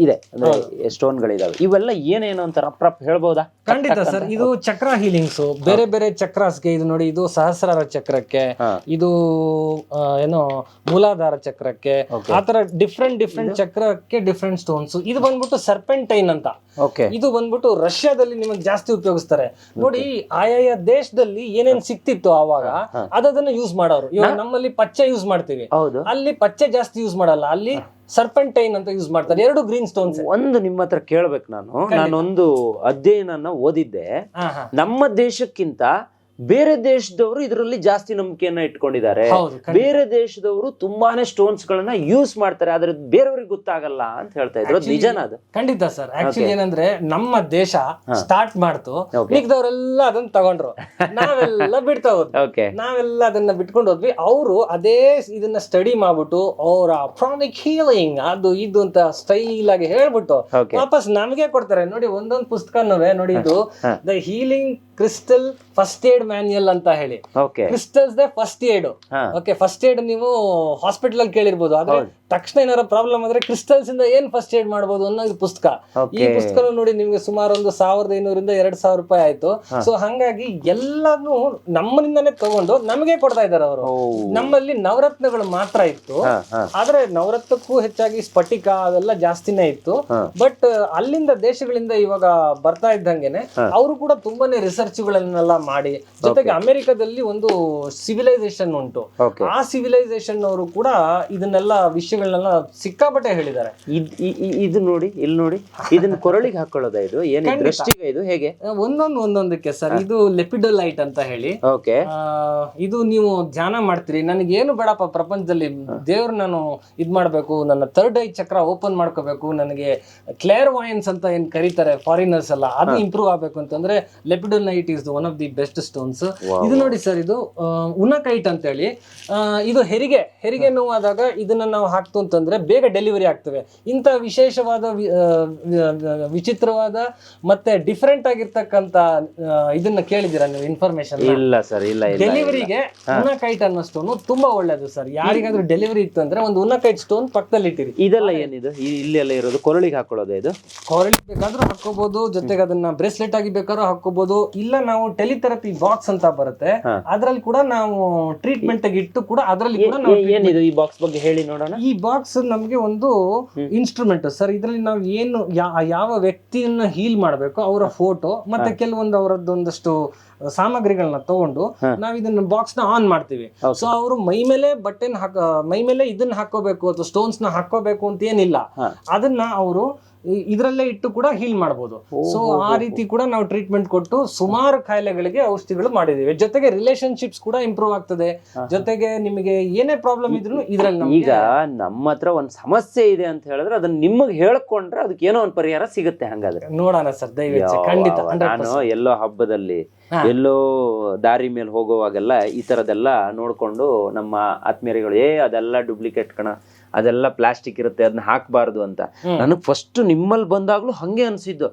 ಇದೆ ಅಂದ್ರೆ ಸ್ಟೋನ್ ಗಳಿದಾವೆ. ಇವೆಲ್ಲ ಏನೇನು ಅಂತ ಹೇಳ್ಬೋದಾ? ಖಂಡಿತ ಸರ್. ಇದು ಚಕ್ರ ಹೀಲಿಂಗ್ಸ್, ಬೇರೆ ಬೇರೆ ಚಕ್ರಾಸ್ಗೆ. ಇದು ನೋಡಿ, ಇದು ಸಹಸ್ರಾರ ಚಕ್ರಕ್ಕೆ, ಇದು ಏನೋ ಮೂಲಾಧಾರ ಚಕ್ರಕ್ಕೆ, ಆತರ ಡಿಫ್ರೆಂಟ್ ಚಕ್ರಕ್ಕೆ ಡಿಫ್ರೆಂಟ್ ಸ್ಟೋನ್ಸ್. ಇದು ಬಂದ್ಬಿಟ್ಟು ಸರ್ಪೆಂಟೈನ್ ಅಂತ. ಇದು ಬಂದ್ಬಿಟ್ಟು ರಷ್ಯಾದಲ್ಲಿ ನಿಮಗೆ ಜಾಸ್ತಿ ಉಪಯೋಗಿಸ್ತಾರೆ ನೋಡಿ. ಆಯಾ ದೇಶದಲ್ಲಿ ಏನೇನ್ ಸಿಕ್ತಿತ್ತು ಆವಾಗ ಅದನ್ನ ಯೂಸ್ ಮಾಡೋರು. ಇವಾಗ ನಮ್ಮಲ್ಲಿ ಪಚ್ಚೆ ಯೂಸ್ ಮಾಡ್ತೀವಿ, ಅಲ್ಲಿ ಪಚ್ಚೆ ಜಾಸ್ತಿ ಯೂಸ್ ಮಾಡಲ್ಲ, ಅಲ್ಲಿ ಸರ್ಪೆಂಟೈನ್ ಅಂತ ಯೂಸ್ ಮಾಡ್ತಾರೆ. 2 ಗ್ರೀನ್ ಸ್ಟೋನ್ಸ್. ಒಂದು ನಿಮ್ಮ ಹತ್ರ ಕೇಳ್ಬೇಕು, ನಾನೊಂದು ಅಧ್ಯಯನ ಓದಿದ್ದೆ. ನಮ್ಮ ದೇಶಕ್ಕಿಂತ ಬೇರೆ ದೇಶದವರು ಇದರಲ್ಲಿ ಜಾಸ್ತಿ ನಂಬಿಕೆಯನ್ನ ಇಟ್ಕೊಂಡಿದ್ದಾರೆ. ಬೇರೆ ದೇಶದವರು ತುಂಬಾನೇ ಸ್ಟೋನ್ಸ್ ಗಳನ್ನ ಯೂಸ್ ಮಾಡ್ತಾರೆ, ಆದ್ರೆ ಬೇರೆಯವ್ರಿಗೆ ಗೊತ್ತಾಗಲ್ಲ ಅಂತ ಹೇಳ್ತಾ ಇದ್ರು. ನಿಜನಾ ಅದು? ಖಂಡಿತ ಸರ್. ಆಕ್ಚುಲಿ ಏನಂದ್ರೆ ನಮ್ಮ ದೇಶ ಸ್ಟಾರ್ಟ್ ಮಾಡ್ತು, ಮಿಕ್ದವರೆಲ್ಲ ಅದನ್ನ ತಗೊಂಡ್ರು, ನಾವೆಲ್ಲ ಬಿಡ್ತಾ ಹೋದ್ವಿ. ನಾವೆಲ್ಲ ಅದನ್ನ ಬಿಟ್ಕೊಂಡು ಹೋದ್ವಿ. ಅವರು ಅದೇ ಇದನ್ನ ಸ್ಟಡಿ ಮಾಡ್ಬಿಟ್ಟು ಅವರ ಪ್ರಾಣಿಕ್ ಹೀಲಿಂಗ್ ಅದು ಇದು ಅಂತ ಸ್ಟೈಲ್ ಆಗಿ ಹೇಳ್ಬಿಟ್ಟು ವಾಪಸ್ ನಮಗೆ ಕೊಡ್ತಾರೆ. ನೋಡಿ, ಒಂದೊಂದು ಪುಸ್ತಕನೂ ನೋಡಿ, ಇದು the healing crystal first aid manual ಅಂತ ಹೇಳಿ. Crystals the first aid. Okay, first aid ನೀವು ಹಾಸ್ಪಿಟಲ್ ಅಲ್ಲಿ ಕೇಳಿರ್ಬೋದು, ಆದ್ರೆ ತಕ್ಷಣ ಏನಾರ ಪ್ರಾಬ್ಲಮ್ ಆದ್ರೆ ಕ್ರಿಸ್ಟಲ್ಸ್ ಇಂದ ಏನ್ ಫಸ್ಟ್ ಏಡ್ ಮಾಡಬಹುದು ಅನ್ನೋ ಪುಸ್ತಕ. ಈ ಪುಸ್ತಕ ನೋಡಿ ನಿಮ್ಗೆ ಸುಮಾರು ಒಂದು 1500 2,000 ರೂಪಾಯಿ ಆಯ್ತು. ಸೊ ಹಂಗಾಗಿ ಎಲ್ಲಾನು ನಮ್ಮನಿಂದಾನೇ ತಗೊಂಡು ನಮಗೆ ಕೊಡ್ತಾ ಇದಾರೆ ಅವರು. ನಮ್ಮಲ್ಲಿ ನವರತ್ನಗಳು ಮಾತ್ರ ಇತ್ತು, ಆದ್ರೆ ನವರತ್ನಕ್ಕೂ ಹೆಚ್ಚಾಗಿ ಸ್ಫಟಿಕ ಅದೆಲ್ಲ ಜಾಸ್ತಿನೇ ಇತ್ತು. ಬಟ್ ಅಲ್ಲಿಂದ ದೇಶಗಳಿಂದ ಇವಾಗ ಬರ್ತಾ ಇದ್ದಂಗೆನೆ ಅವರು ಕೂಡ ತುಂಬಾನೇ ರಿಸರ್ಚ್ ಗಳನ್ನೆಲ್ಲ ಮಾಡಿ, ಜೊತೆಗೆ ಅಮೆರಿಕದಲ್ಲಿ ಒಂದು ಸಿವಿಲೈಸೇಷನ್ ಉಂಟು, ಆ ಸಿವಿಲೈಸೇಷನ್ ಅವರು ಕೂಡ ಇದನ್ನೆಲ್ಲ ವಿಷಯಗಳನ್ನೆಲ್ಲ ಸಿಕ್ಕಾಪಟ್ಟೆ ಹೇಳಿದ್ದಾರೆ. ಇದು ನೋಡಿ, ಇಲ್ಲಿ ನೋಡಿ, ಇದನ್ನ ಕೊರಳಿಗೆ ಹಾಕೊಳ್ಳೋದ, ಇದು ಏನು ದೃಷ್ಟಿಗೆ, ಇದು ಹೇಗೆ ಒಂದೊಂದಕ್ಕೆ ಸರ್. ಇದು ಲೆಪಿಡೋಲೈಟ್ ಅಂತ ಹೇಳಿ. ಇದು ನೀವು ಧ್ಯಾನ ಮಾಡ್ತೀರಿ, ನನಗೇನು ಬೇಡಪ್ಪ ಪ್ರಪಂಚದಲ್ಲಿ, ದೇವ್ರು ನಾನು ಇದ್ ಮಾಡ್ಬೇಕು, ನನ್ನ ಥರ್ಡ್ ಐ ಚಕ್ರ ಓಪನ್ ಮಾಡ್ಕೋಬೇಕು, ನನಗೆ ಕ್ಲೇರ್ ವಾಯನ್ಸ್ ಅಂತ ಏನ್ ಕರೀತಾರೆ ಫಾರಿನರ್ಸ್ ಎಲ್ಲ, ಅದು ಇಂಪ್ರೂವ್ ಆಗ್ಬೇಕು ಅಂತಂದ್ರೆ lepidolite is one of the best stones. ಇದು ನೋಡಿ ಸರ್, ಇದು ಉನಕೈಟ್ ಅಂತ ಹೇಳಿ. ಇದು ಹೆರಿಗೆ ನೋವಾದಾಗ ಇದನ್ನ ನಾವು ಹಾಕ್ತು ಅಂತಂದ್ರೆ ಬೇಗ ಡೆಲಿವರಿ ಆಗ್ತವೆ. ಇಂಥ ವಿಶೇಷವಾದ ವಿಚಿತ್ರವಾದ ಮತ್ತೆ ಡಿಫರೆಂಟ್ ಆಗಿರ್ತಕ್ಕಂತ ಇದನ್ನ ಕೇಳಿದಿರಾ ನೀವು ಇನ್ಫಾರ್ಮೇಶನ್? ಇಲ್ಲ ಸರ್, ಇಲ್ಲ. ಡೆಲಿವರಿಗೆ ಉನಕೈಟ್ ಅನ್ನೋ ಸ್ಟೋನ್ ತುಂಬಾ ಒಳ್ಳೇದು ಸರ್. ಯಾರಿಗಾದ್ರೂ ಡೆಲಿವರಿ ಇತ್ತು ಅಂದ್ರೆ ಒಂದು ಉನಕೈಟ್ ಸ್ಟೋನ್ ಪಕ್ಕದಲ್ಲಿ ಇಟ್ಟಿರಿ. ಇದೆಲ್ಲ ಏನಿದು ಇಲ್ಲಿ ಎಲ್ಲ ಇರೋದು? ಕೊರಳಿಗೆ ಹಾಕೊಳ್ಳೋದು? ಇದು ಕೊರಳಿಗೆ ಬೇಕಾದ್ರೂ ಹಾಕೋಬಹುದು, ಜೊತೆಗೆ ಅದನ್ನ ಬ್ರೇಸ್ಲೆಟ್ ಆಗಿ ಬೇಕಾದ್ರೂ ಹಾಕೋಬಹುದು, ಇಲ್ಲ ನಾವು ಟೆಲಿಥೆರಪಿ ಬಾಕ್ಸ್ ಅಂತ ಬರುತ್ತೆ, ಅದ್ರಲ್ಲಿ ಕೂಡ ನಾವು ಟ್ರೀಟ್ಮೆಂಟ್ ಇಟ್ಟು ಕೂಡ ಅದ್ರಲ್ಲಿ ಕೂಡ ಏನಿದು ಈ ಬಾಕ್ಸ್ ಬಗ್ಗೆ ಹೇಳಿ ನೋಡೋಣ. ಈ ಬಾಕ್ಸ್ ನಮ್ಗೆ ಒಂದು ಇನ್ಸ್ಟ್ರೂಮೆಂಟ್ ಸರ್. ಇದ್ರಲ್ಲಿ ನಾವು ಏನು ಯಾವ ವ್ಯಕ್ತಿಯನ್ನ ಹೀಲ್ ಮಾಡ್ಬೇಕು ಅವರ ಫೋಟೋ ಮತ್ತೆ ಕೆಲವೊಂದು ಅವರದ್ದೊಂದಷ್ಟು ಸಾಮಗ್ರಿಗಳನ್ನ ತಗೊಂಡು ನಾವ್ ಇದನ್ನ ಬಾಕ್ಸ್ ನ ಆನ್ ಮಾಡ್ತೀವಿ. ಸೊ ಅವರು ಮೈ ಮೇಲೆ ಮೈ ಮೇಲೆ ಇದನ್ನ ಹಾಕೋಬೇಕು ಅಥವಾ ಸ್ಟೋನ್ಸ್ ನ ಹಾಕೋಬೇಕು ಅಂತ ಏನಿಲ್ಲ, ಅದನ್ನ ಅವರು ಇದ್ರಲ್ಲೇ ಇಟ್ಟು ಕೂಡ ಹೀಲ್ ಮಾಡಬಹುದು. ಸೊ ಆ ರೀತಿ ಕೂಡ ನಾವು ಟ್ರೀಟ್ಮೆಂಟ್ ಕೊಟ್ಟು ಸುಮಾರು ಕಾಯಿಲೆಗಳಿಗೆ ಔಷಧಿಗಳು ಮಾಡಿದೀವಿ. ಜೊತೆಗೆ ರಿಲೇಶನ್ಶಿಪ್ಸ್ ಕೂಡ ಇಂಪ್ರೂವ್ ಆಗ್ತದೆ. ಜೊತೆಗೆ ನಿಮಗೆ ಏನೇ ಪ್ರಾಬ್ಲಮ್ ಇದ್ರು ಇದ್ರಲ್ಲಿ ಈಗ ನಮ್ಮ ಹತ್ರ ಒಂದ್ ಸಮಸ್ಯೆ ಇದೆ ಅಂತ ಹೇಳಿದ್ರೆ ಅದನ್ನ ನಿಮಗೆ ಹೇಳ್ಕೊಂಡ್ರೆ ಅದಕ್ಕೆ ಏನೋ ಒಂದು ಪರಿಹಾರ ಸಿಗುತ್ತೆ. ಹಂಗಾದ್ರೆ ನೋಡೋಣ ಸರ್, ದಯವಿಟ್ಟು ಖಂಡಿತ. ನಾನು ಎಲ್ಲೋ ಹಬ್ಬದಲ್ಲಿ ಎಲ್ಲೋ ದಾರಿ ಮೇಲೆ ಹೋಗುವಾಗೆಲ್ಲ ಈ ತರದೆಲ್ಲ ನೋಡ್ಕೊಂಡು ನಮ್ಮ ಆತ್ಮೀಯರುಗಳು ಅದೆಲ್ಲ ಡೂಪ್ಲಿಕೇಟ್ ಕಣ, ಅದೆಲ್ಲ ಪ್ಲಾಸ್ಟಿಕ್ ಇರುತ್ತೆ, ಅದನ್ನ ಹಾಕ್ಬಾರ್ದು ಅಂತ. ನನಗ್ ಫಸ್ಟ್ ನಿಮ್ಮಲ್ಲಿ ಬಂದಾಗ್ಲೂ ಹಂಗೆ ಅನ್ಸಿದ್ದು,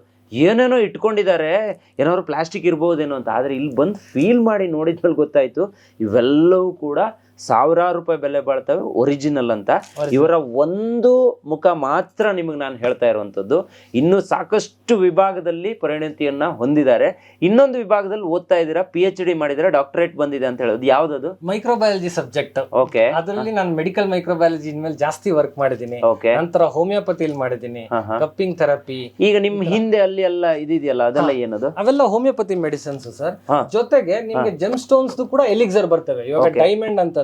ಏನೇನೋ ಇಟ್ಕೊಂಡಿದ್ದಾರೆ, ಏನಾದ್ರು ಪ್ಲಾಸ್ಟಿಕ್ ಇರ್ಬೋದೇನೋ ಅಂತ. ಆದ್ರೆ ಇಲ್ಲಿ ಬಂದು ಫೀಲ್ ಮಾಡಿ ನೋಡಿದ್ಮೇಲೆ ಗೊತ್ತಾಯ್ತು ಇವೆಲ್ಲವೂ ಕೂಡ ಸಾವಿರಾರು ರೂಪಾಯಿ ಬೆಲೆ ಬಾಳ್ತವೆ, ಒರಿಜಿನಲ್ ಅಂತ. ಇವರ ಒಂದು ಮುಖ ಮಾತ್ರ ನಿಮಗೆ ನಾನು ಹೇಳ್ತಾ ಇರುವಂತದ್ದು. ಇನ್ನು ಸಾಕಷ್ಟು ವಿಭಾಗದಲ್ಲಿ ಪರಿಣತಿಯನ್ನ ಹೊಂದಿದ್ದಾರೆ. ಇನ್ನೊಂದು ವಿಭಾಗದಲ್ಲಿ ಓದ್ತಾ ಇದ್ದೀರಾ, PhD ಮಾಡಿದ್ರೆ, ಡಾಕ್ಟರೇಟ್ ಬಂದಿದೆ ಅಂತ ಹೇಳೋದು. ಯಾವ್ದದು? Microbiology subject. ಓಕೆ. ಅದರಲ್ಲಿ ನಾನು ಮೆಡಿಕಲ್ ಮೈಕ್ರೋಬಯಾಲಜಿ ಮೇಲೆ ಜಾಸ್ತಿ ವರ್ಕ್ ಮಾಡಿದ್ದೀನಿ. ನಂತರ ಹೋಮಿಯೋಪತಿಲಿ ಮಾಡಿದ್ದೀನಿ, ಕಪ್ಪಿಂಗ್ ಥೆರಪಿ. ಈಗ ನಿಮ್ ಹಿಂದೆ ಅಲ್ಲಿ ಎಲ್ಲ ಇದೆಯಲ್ಲ, ಅದೆಲ್ಲ ಏನದು? ಅವೆಲ್ಲ ಹೋಮಿಯೋಪತಿ ಮೆಡಿಸಿನ್ಸ್ ಸರ್. ಜೊತೆಗೆ ನಿಮ್ಗೆ ಜೆಮ್ ಸ್ಟೋನ್ಸ್ ಕೂಡ ಎಲಿಕ್ಸರ್ ಬರ್ತವೆ. ಇವಾಗ ಡೈಮಂಡ್ ಅಂತ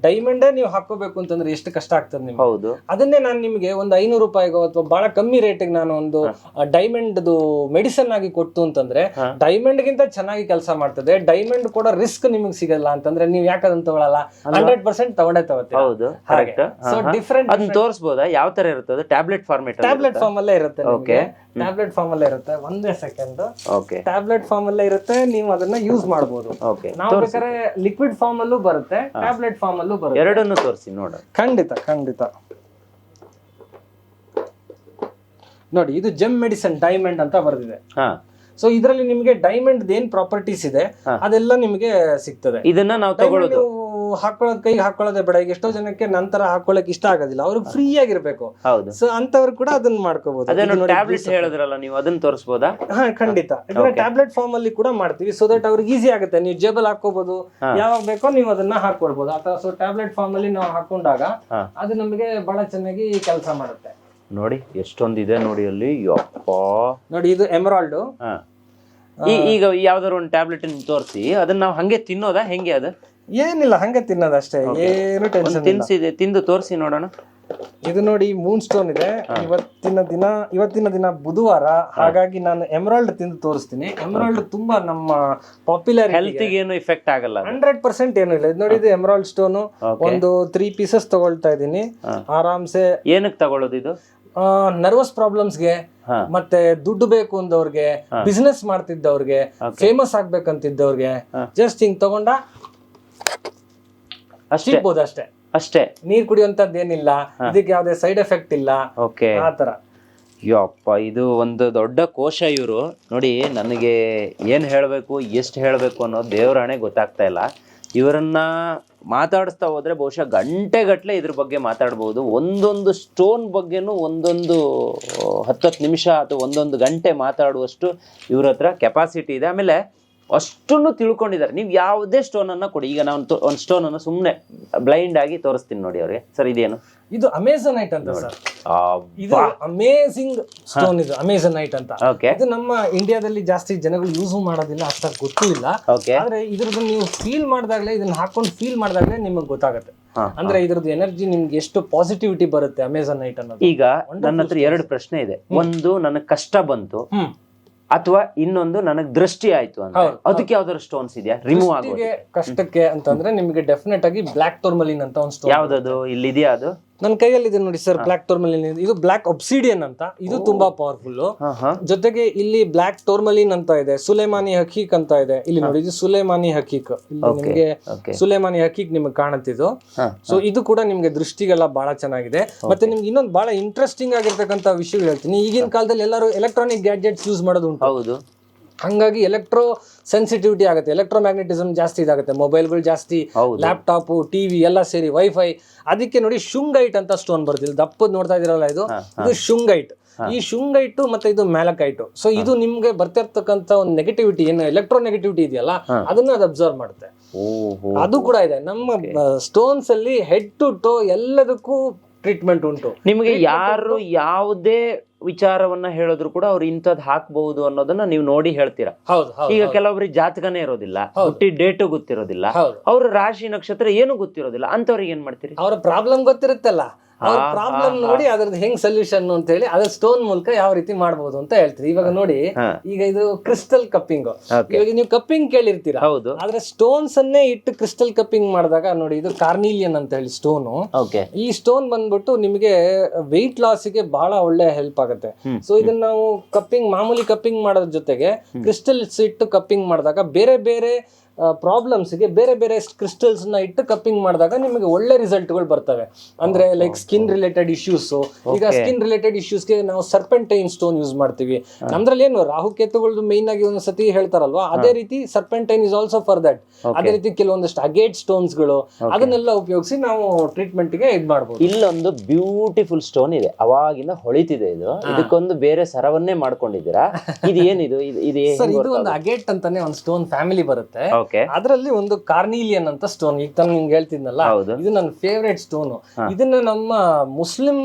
ಡೈಮಂಡ್ ನೀವು ಹಾಕೋಬೇಕು ಅಂತಂದ್ರೆ ಎಷ್ಟು ಕಷ್ಟ ಆಗ್ತದೆ ನಿಮ್ಗೆ. ಹೌದು. ಅದನ್ನೇ ನಾನು ನಿಮ್ಗೆ ಒಂದು 500 ರೂಪಾಯಿಗೋ ಅಥವಾ ಬಹಳ ಕಮ್ಮಿ ರೇಟಿಗೆ ನಾನು ಒಂದು ಡೈಮಂಡ್ ಮೆಡಿಸನ್ ಆಗಿ ಕೊಟ್ಟು ಅಂತಂದ್ರೆ ಡೈಮಂಡ್ ಗಿಂತ ಚೆನ್ನಾಗಿ ಕೆಲಸ ಮಾಡ್ತದೆ. ಡೈಮಂಡ್ ಕೂಡ ರಿಸ್ಕ್ ನಿಮಗೆ ಸಿಗಲ್ಲ ಅಂತಂದ್ರೆ ನೀವು ಯಾಕದನ್ನ ತಗೊಳಲ್ಲ, 100% ತಗೊಂಡೇ ತಗೋತೀವಿ. ಹೌದು, ಸೊ ಡಿಫರೆಂಟ್ ಅದನ್ನ ತೋರಿಸಬಹುದಾ? ಯಾವ ತರ ಇರುತ್ತೆ? Tablet format? ಟ್ಯಾಬ್ಲೆಟ್ ಫಾರ್ಮ್ ಅಲ್ಲೇ ಇರುತ್ತೆ. ಟ್ಯಾಬ್ಲೆಟ್ ಫಾರ್ಮ್ ಅಲ್ಲೇ ಇರುತ್ತೆ. ಒಂದೇ ಸೆಕೆಂಡ್. ಟ್ಯಾಬ್ಲೆಟ್ ಫಾರ್ಮ್ ಅಲ್ಲೇ ಇರುತ್ತೆ, ನೀವು ಅದನ್ನ ಯೂಸ್ ಮಾಡಬಹುದು. ನಾವು ಬೇಕಾದ್ರೆ ಲಿಕ್ವಿಡ್ ಫಾರ್ಮ್ ಅಲ್ಲೂ ಬರುತ್ತೆ, ಟ್ಯಾಬ್ಲೆಟ್ ಫಾರ್ಮ್ ಅಲ್ಲೂ ಬರುತ್ತೆ. ಎರಡನ್ನು ತೋರಿಸಿ ನೋಡ. ಖಂಡಿತ ನೋಡಿ, ಇದು ಜೆಮ್ ಮೆಡಿಸನ್ ಡೈಮಂಡ್ ಅಂತ ಬರ್ದಿದೆ. ಸೊ ಇದರಲ್ಲಿ ನಿಮಗೆ ಡೈಮಂಡ್ ಏನ್ ಪ್ರಾಪರ್ಟೀಸ್ ಇದೆ ಅದೆಲ್ಲ ನಿಮಗೆ ಸಿಗ್ತದೆ. ಇದನ್ನ ನಾವು ತಗೊಳ್ಳೋದು ಹಾಕೊಳ್ಳೋದು ಕೈಗೆ ಹಾಕೊಳ್ಳೋದೇ ಬೇಡ. ಈಗ ಎಷ್ಟೋ ಜನಕ್ಕೆ ನಂತರ ಹಾಕೊಳ್ಳಕ್ ಇಷ್ಟ ಆಗೋದಿಲ್ಲ, ಅವ್ರಿಗೆ ಫ್ರೀ ಆಗಿರ್ಬೇಕು. ಸೊ ಅಂತವ್ರು ಕೂಡ ಅದನ್ನ ಮಾಡ್ಕೋಬಹುದು. ಟ್ಯಾಬ್ಲೆಟ್ ಹೇಳಿದ್ರಲ್ಲ ನೀವು, ಅದನ್ನ ತೋರಿಸಬಹುದಾ? ಹಾ, ಖಂಡಿತ. ಇದನ್ನ ಟ್ಯಾಬ್ಲೆಟ್ ಫಾರ್ಮ್ ಅಲ್ಲಿ ಕೂಡ ಮಾಡ್ತೀವಿ, ಸೊ ದಟ್ ಅವ್ರಿಗೆ ಈಸಿ ಆಗುತ್ತೆ. ನೀವು ಜೇಬಲ್ ಹಾಕೋಬಹುದು, ಯಾವಾಗ ಬೇಕೋ ನೀವು ಅದನ್ನ ಹಾಕೊಳ್ಬಹುದು. ಅಥವಾ ಸೊ ಟ್ಯಾಬ್ಲೆಟ್ ಫಾರ್ಮ್ ಅಲ್ಲಿ ನಾವು ಹಾಕೊಂಡಾಗ ಅದು ನಮಗೆ ಬಹಳ ಚೆನ್ನಾಗಿ ಕೆಲಸ ಮಾಡುತ್ತೆ. ನೋಡಿ ಎಷ್ಟೊಂದಿದೆ ನೋಡಿ ಅಲ್ಲಿ. ನೋಡಿ, ಇದು ಎಮರಾಲ್ಡ್. ಈಗ ಯಾವ್ದಾದ್ರು ಒಂದು ಟ್ಯಾಬ್ಲೆಟ್ ತೋರಿಸಿ, ಅದನ್ನ ನಾವು ಹಂಗೆ ತಿನ್ನೋದಾ ಹೆಂಗೆ? ಅದು ಏನಿಲ್ಲ, ಹಂಗೆ ತಿನ್ನೋದಷ್ಟೇ, ಏನು ಟೆನ್ಷನ್. ತಿಂದು ತೋರಿಸಿ ನೋಡೋಣ. ಇದು ನೋಡಿ, ಮೂನ್ ಸ್ಟೋನ್ ಇದೆ. ಇವತ್ತಿನ ದಿನ ಬುಧವಾರ, ಹಾಗಾಗಿ ನಾನು ಎಮರಾಲ್ಡ್ ತಿಂದು ತೋರಿಸ್ತೀನಿ. ಎಮರಾಲ್ಡ್ ತುಂಬಾ ನಮ್ಮ ಪಾಪ್ಯುಲರ್, ಹೆಲ್ತ್ ಏನು ಇಫೆಕ್ಟ್ ಆಗಲ್ಲ, 100% ಏನು ಇಲ್ಲ. ಇದು ನೋಡಿ, ಇದು ಎಮರಾಲ್ಡ್ ಸ್ಟೋನ್ ಒಂದು 3 ಪೀಸಸ್ ತಗೊಳ್ತಾ ಇದೀನಿ ಆರಾಮ್ಸೆ. ಏನಕ್ಕೆ ತಗೊಳ್ಳೋದು ಇದು? ನರ್ವಸ್ ಪ್ರಾಬ್ಲಮ್ಸ್ಗೆ, ಮತ್ತೆ ದುಡ್ಡು ಬೇಕು ಅಂದವ್ರಿಗೆ, ಬಿಸ್ನೆಸ್ ಮಾಡ್ತಿದ್ದವ್ರಿಗೆ, ಫೇಮಸ್ ಆಗ್ಬೇಕಂತಿದ್ದವ್ರಿಗೆ ಜಸ್ಟ್ ಹಿಂಗ್ ತಗೊಂಡ ಸಿಗ್ಬೋದು ಅಷ್ಟೇ. ನೀರ್ ಕುಡಿಯುವಂತದ್ದು ಏನಿಲ್ಲ, ಇದಕ್ಕೆ ಯಾವ್ದೇ ಸೈಡ್ ಎಫೆಕ್ಟ್ ಇಲ್ಲ. ಆತರ. ಯಪ್ಪ, ಇದು ಒಂದು ದೊಡ್ಡ ಕೋಶ. ಇವರು ನೋಡಿ, ನನಗೆ ಏನ್ ಹೇಳ್ಬೇಕು, ಎಷ್ಟು ಹೇಳ್ಬೇಕು ಅನ್ನೋದು ದೇವ್ರ ಹಣೆ ಗೊತ್ತಾಗ್ತಾ ಇಲ್ಲ. ಇವರನ್ನ ಮಾತಾಡಿಸ್ತಾ ಹೋದ್ರೆ ಬಹುಶಃ ಗಂಟೆಗಟ್ಟಲೆ ಇದ್ರ ಬಗ್ಗೆ ಮಾತಾಡ್ಬೋದು. ಒಂದೊಂದು ಸ್ಟೋನ್ ಬಗ್ಗೆನೂ ಒಂದೊಂದು 10 ನಿಮಿಷ ಅಥವಾ ಒಂದೊಂದು ಗಂಟೆ ಮಾತಾಡುವಷ್ಟು ಇವ್ರ ಹತ್ರ ಕೆಪಾಸಿಟಿ ಇದೆ. ಆಮೇಲೆ ಅಷ್ಟನ್ನು ತಿಳ್ಕೊಂಡಿದ್ದಾರೆ. ನೀವು ಯಾವುದೇ ಸ್ಟೋನನ್ನು ಕೊಡಿ, ಈಗ ನಾನು ಒಂದು ಸ್ಟೋನನ್ನು ಸುಮ್ಮನೆ ಬ್ಲೈಂಡ್ ಆಗಿ ತೋರಿಸ್ತೀನಿ ನೋಡಿ ಅವ್ರಿಗೆ. ಸರ್ ಇದೇನು? ಇದು ಅಮೆಜನೈಟ್ ಅಂತ ಸರ್. ಇದು ಅಮೇಜಿಂಗ್ ಸ್ಟೋನ್. ಇದು ಅಮೆಜನೈಟ್ ಅಂತ. ಇದು ನಮ್ಮ ಇಂಡಿಯಾದಲ್ಲಿ ಜಾಸ್ತಿ ಜನಗಳು ಯೂಸ್ ಮಾಡೋದಿಲ್ಲ, ಅಷ್ಟಾಗಿ ಗೊತ್ತೂ ಇಲ್ಲ. ಆದ್ರೆ ಇದ್ರದ್ದು ನೀವು ಫೀಲ್ ಮಾಡಿದಾಗಲೇ, ಇದನ್ನ ಹಾಕೊಂಡು ಫೀಲ್ ಮಾಡಿದಾಗಲೇ ನಿಮಗೆ ಗೊತ್ತಾಗುತ್ತೆ. ಅಂದ್ರೆ ಇದ್ರದ್ದು ಎನರ್ಜಿ ನಿಮ್ಗೆ ಎಷ್ಟು ಪಾಸಿಟಿವಿಟಿ ಬರುತ್ತೆ ಅಮೆಜನೈಟ್ ಅನ್ನೋದು. ಈಗ ನನ್ನ ಹತ್ರ 2 ಪ್ರಶ್ನೆ ಇದೆ. ಒಂದು, ನನಗೆ ಕಷ್ಟ ಬಂತು, ಅಥವಾ ಇನ್ನೊಂದು ನನಗೆ ದೃಷ್ಟಿ ಆಯ್ತು ಅಂದ್ರೆ ಅದಕ್ಕೆ ಯಾವ್ದಾದ್ರು ಸ್ಟೋನ್ಸ್ ಇದೆಯಾ ರಿಮೂವ್ ಆಗೋದು? ಕಷ್ಟಕ್ಕೆ ಅಂತಂದ್ರೆ ನಿಮಗೆ ಡೆಫಿನೆಟ್ ಆಗಿ ಬ್ಲಾಕ್ ಟೋರ್ಮಲಿನ್ ಅಂತ ಒಂದು ಸ್ಟೋನ್. ಯಾವ್ದದು ಇಲ್ಲಿ ಇದೆಯಾ? ಅದು ನನ್ನ ಕೈಯಲ್ಲಿ ಇದೆ ನೋಡಿ ಸರ್, ಬ್ಲಾಕ್ ಟೋರ್ಮಲಿನ್. ಇದು ಬ್ಲಾಕ್ ಒಬ್ಸಿಡಿಯನ್ ಅಂತ. ಇದು ತುಂಬಾ ಪವರ್ಫುಲ್. ಜೊತೆಗೆ ಇಲ್ಲಿ ಬ್ಲಾಕ್ ಟೋರ್ಮಲಿನ್ ಅಂತ ಇದೆ, ಸುಲೇಮಾನಿ ಹಕೀಕ್ ಅಂತ ಇದೆ. ಇಲ್ಲಿ ನೋಡಿ, ಇದು ಸುಲೇಮಾನಿ ಹಕೀಕ್. ಇಲ್ಲಿ ನಿಮಗೆ ಸುಲೇಮಾನಿ ಹಕೀಕ್ ನಿಮಗೆ ಕಾಣುತ್ತಿದ್ದು. ಸೊ ಇದು ಕೂಡ ನಿಮ್ಗೆ ದೃಷ್ಟಿಗೆಲ್ಲ ಬಹಳ ಚೆನ್ನಾಗಿದೆ. ಮತ್ತೆ ನಿಮ್ಗೆ ಇನ್ನೊಂದು ಬಹಳ ಇಂಟ್ರೆಸ್ಟಿಂಗ್ ಆಗಿರ್ತಕ್ಕಂಥ ವಿಷಯಗಳು ಹೇಳ್ತೀನಿ. ಈಗಿನ ಕಾಲದಲ್ಲಿ ಎಲ್ಲರೂ ಎಲೆಕ್ಟ್ರಾನಿಕ್ ಗ್ಯಾಡ್ಜೆಟ್ಸ್ ಯೂಸ್ ಮಾಡೋದು ಉಂಟು. ಹೌದು. ಹಂಗಾಗಿ ಎಲೆಕ್ಟ್ರೋ ಸೆನ್ಸಿಟಿವಿಟಿ ಆಗುತ್ತೆ, ಎಲೆಕ್ಟ್ರೋಮ್ಯಾಗ್ನೆಟಿಸಮ್ ಜಾಸ್ತಿ ಇದಾಗುತ್ತೆ, ಮೊಬೈಲ್ಗಳು ಜಾಸ್ತಿ, ಲ್ಯಾಪ್ಟಾಪ್, ಟಿವಿ ಎಲ್ಲ ಸೇರಿ, ವೈಫೈ. ಅದಕ್ಕೆ ನೋಡಿ ಶುಂಗೈಟ್ ಅಂತ ಸ್ಟೋನ್ ಬರ್ತಿಲ್ಲ, ದಪ್ಪದ್ ನೋಡ್ತಾ ಇದೀರಲ್ಲ, ಇದು ಶುಂಗೈಟ್. ಈ ಶುಂಗೈಟು ಮತ್ತೆ ಇದು ಮ್ಯಾಲಕೈಟು. ಸೊ ಇದು ನಿಮ್ಗೆ ಬರ್ತಿರ್ತಕ್ಕಂಥ ಒಂದು ನೆಗೆಟಿವಿಟಿ, ಏನು ಎಲೆಕ್ಟ್ರೋ ನೆಗೆಟಿವಿಟಿ ಇದೆಯಲ್ಲ, ಅದನ್ನ ಅದು ಅಬ್ಸರ್ವ್ ಮಾಡುತ್ತೆ. ಅದು ಕೂಡ ಇದೆ ನಮ್ಮ ಸ್ಟೋನ್ಸ್ ಅಲ್ಲಿ. ಹೆಡ್ ಟು ಟೋ ಎಲ್ಲದಕ್ಕೂ ಟ್ರೀಟ್ಮೆಂಟ್ ಉಂಟು. ನಿಮಗೆ ಯಾರು ಯಾವುದೇ ವಿಚಾರವನ್ನ ಹೇಳಿದ್ರು ಕೂಡ ಅವ್ರು ಇಂಥದ್ದು ಹಾಕ್ಬಹುದು ಅನ್ನೋದನ್ನ ನೀವು ನೋಡಿ ಹೇಳ್ತೀರಾ. ಈಗ ಕೆಲವೊಬ್ರಿಗೆ ಜಾತಕನೇ ಇರೋದಿಲ್ಲ, ಹುಟ್ಟಿ ಡೇಟು ಗೊತ್ತಿರೋದಿಲ್ಲ, ಅವ್ರ ರಾಶಿ ನಕ್ಷತ್ರ ಏನು ಗೊತ್ತಿರೋದಿಲ್ಲ, ಅಂತವ್ರಿಗೆ ಏನ್ ಮಾಡ್ತೀರಿ? ಅವ್ರ ಪ್ರಾಬ್ಲಮ್ ಗೊತ್ತಿರುತ್ತಲ್ಲ, ಅವ್ರ ಪ್ರಾಬ್ಲಮ್ ನೋಡಿ ಅದ್ರದ್ದು ಹೆಂಗ್ ಸೊಲ್ಯೂಷನ್ ಅಂತ ಹೇಳಿ ಅದ್ರ ಸ್ಟೋನ್ ಮೂಲಕ ಯಾವ ರೀತಿ ಮಾಡಬಹುದು ಅಂತ ಹೇಳ್ತೀರಿ. ಇವಾಗ ನೋಡಿ, ಈಗ ಇದು ಕ್ರಿಸ್ಟಲ್ ಕಪ್ಪಿಂಗ್. ಇವಾಗ ನೀವು ಕಪ್ಪಿಂಗ್ ಕೇಳಿರ್ತೀರಾ, ಆದ್ರೆ ಸ್ಟೋನ್ಸ್ ಅನ್ನೇ ಇಟ್ಟು ಕ್ರಿಸ್ಟಲ್ ಕಪ್ಪಿಂಗ್ ಮಾಡಿದಾಗ ನೋಡಿ, ಇದು ಕಾರ್ನಿಲಿಯನ್ ಅಂತ ಹೇಳಿ ಸ್ಟೋನು. ಈ ಸ್ಟೋನ್ ಬಂದ್ಬಿಟ್ಟು ನಿಮಗೆ ವೆಯ್ಟ್ ಲಾಸ್ ಗೆ ಬಹಳ ಒಳ್ಳೆ ಹೆಲ್ಪ್ ಆಗುತ್ತೆ. ಸೊ ಇದನ್ನ ನಾವು ಕಪ್ಪಿಂಗ್, ಮಾಮೂಲಿ ಕಪ್ಪಿಂಗ್ ಮಾಡೋದ್ರ ಜೊತೆಗೆ ಕ್ರಿಸ್ಟಲ್ಸ್ ಇಟ್ಟು ಕಪ್ಪಿಂಗ್ ಮಾಡಿದಾಗ ಬೇರೆ ಬೇರೆ ಪ್ರಾಬ್ಲಮ್ಸ್ ಗೆ ಬೇರೆ ಬೇರೆ ಕ್ರಿಸ್ಟಲ್ಸ್ ನ ಇಟ್ಟು ಕಪ್ಪಿಂಗ್ ಮಾಡಿದಾಗ ನಿಮಗೆ ಒಳ್ಳೆ ರಿಸಲ್ಟ್ ಗಳು ಬರ್ತವೆ. ಅಂದ್ರೆ ಲೈಕ್ ಸ್ಕಿನ್ ರಿಲೇಟೆಡ್ ಇಶ್ಯೂಸ್. ಈಗ ಸ್ಕಿನ್ ರಿಲೇಟೆಡ್ ಇಶ್ಯೂಸ್ ಗೆ ನಾವು ಸರ್ಪೆಂಟೈನ್ ಸ್ಟೋನ್ ಯೂಸ್ ಮಾಡ್ತೀವಿ. ನಮ್ದ್ರಲ್ಲಿ ಏನು ರಾಹುಕೇತುಗಳು ಮೇನ್ ಆಗಿ ಒಂದು ಸತಿ ಹೇಳ್ತಾರಲ್ವಾ, ಅದೇ ರೀತಿ serpentine is also for that. ಅದೇ ರೀತಿ ಕೆಲವೊಂದಷ್ಟು ಅಗೇಟ್ ಸ್ಟೋನ್ಸ್ ಗಳು, ಅದನ್ನೆಲ್ಲ ಉಪಯೋಗಿಸಿ ನಾವು ಟ್ರೀಟ್ಮೆಂಟ್ ಗೆ ಇದ್ ಮಾಡಬಹುದು. ಇಲ್ಲೊಂದು ಬ್ಯೂಟಿಫುಲ್ ಸ್ಟೋನ್ ಇದೆ, ಅವಾಗಿನ ಹೊಳಿತಿದೆ. ಇದು ಇದಕ್ಕೊಂದು ಬೇರೆ ಸರವನ್ನೇ ಮಾಡ್ಕೊಂಡಿದ್ದೀರಾ. ಇದು ಏನಿದು? ಇದು ಒಂದು ಅಗೇಟ್ ಅಂತಾನೆ ಒಂದು ಸ್ಟೋನ್ ಫ್ಯಾಮಿಲಿ ಬರುತ್ತೆ. ಅದರಲ್ಲಿ ಒಂದು ಕಾರ್ನಿಲಿಯನ್ ಅಂತ ಸ್ಟೋನ್. ಈಗ ತಾನು ನಿಮ್ಗೆ ಹೇಳ್ತಿದ್ನಲ್ಲ, ಇದು ನನ್ನ ಫೇವ್ರೇಟ್ ಸ್ಟೋನ್. ಇದನ್ನ ನಮ್ಮ ಮುಸ್ಲಿಂ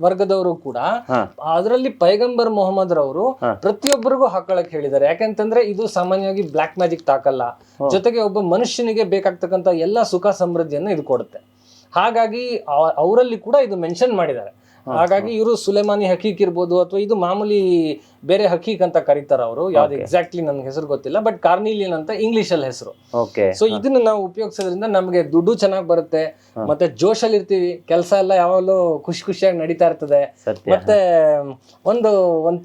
ವರ್ಗದವರು ಕೂಡ, ಅದರಲ್ಲಿ ಪೈಗಂಬರ್ ಮೊಹಮ್ಮದ್ ರವರು ಪ್ರತಿಯೊಬ್ಬರಿಗೂ ಹಾಕೊಳಕ್ ಹೇಳಿದ್ದಾರೆ. ಯಾಕಂತಂದ್ರೆ ಇದು ಸಾಮಾನ್ಯವಾಗಿ ಬ್ಲಾಕ್ ಮ್ಯಾಜಿಕ್ ತಾಕಲ್ಲ, ಜೊತೆಗೆ ಒಬ್ಬ ಮನುಷ್ಯನಿಗೆ ಬೇಕಾಗ್ತಕ್ಕಂಥ ಎಲ್ಲಾ ಸುಖ ಸಮೃದ್ಧಿಯನ್ನು ಇದು ಕೊಡುತ್ತೆ. ಹಾಗಾಗಿ ಅವರಲ್ಲಿ ಕೂಡ ಇದು ಮೆನ್ಷನ್ ಮಾಡಿದ್ದಾರೆ. ಹಾಗಾಗಿ ಇವರು ಸುಲೇಮಾನಿ ಹಕೀಕ್ ಇರ್ಬೋದು, ಅಥವಾ ಇದು ಮಾಮೂಲಿ ಬೇರೆ ಹಕೀಕ್ ಅಂತ ಕರೀತಾರ ಅವರು. ಯಾವ್ದು ಎಕ್ಸಾಕ್ಟ್ಲಿ ನನ್ಗೆ ಹೆಸರು ಗೊತ್ತಿಲ್ಲ, ಬಟ್ ಕಾರ್ನಿಲಿಯನ್ ಅಂತ ಇಂಗ್ಲಿಷ್ ಅಲ್ಲಿ ಹೆಸರು. ಸೊ ಇದನ್ನ ನಾವು ಉಪಯೋಗಿಸೋದ್ರಿಂದ ನಮಗೆ ದುಡ್ಡು ಚೆನ್ನಾಗಿ ಬರುತ್ತೆ, ಮತ್ತೆ ಜೋಶಲ್ಲಿ ಇರ್ತೀವಿ, ಕೆಲಸ ಎಲ್ಲ ಯಾವಾಗಲೂ ಖುಷಿ ಖುಷಿಯಾಗಿ ನಡೀತಾ ಇರ್ತದೆ. ಮತ್ತೆ ಒಂದು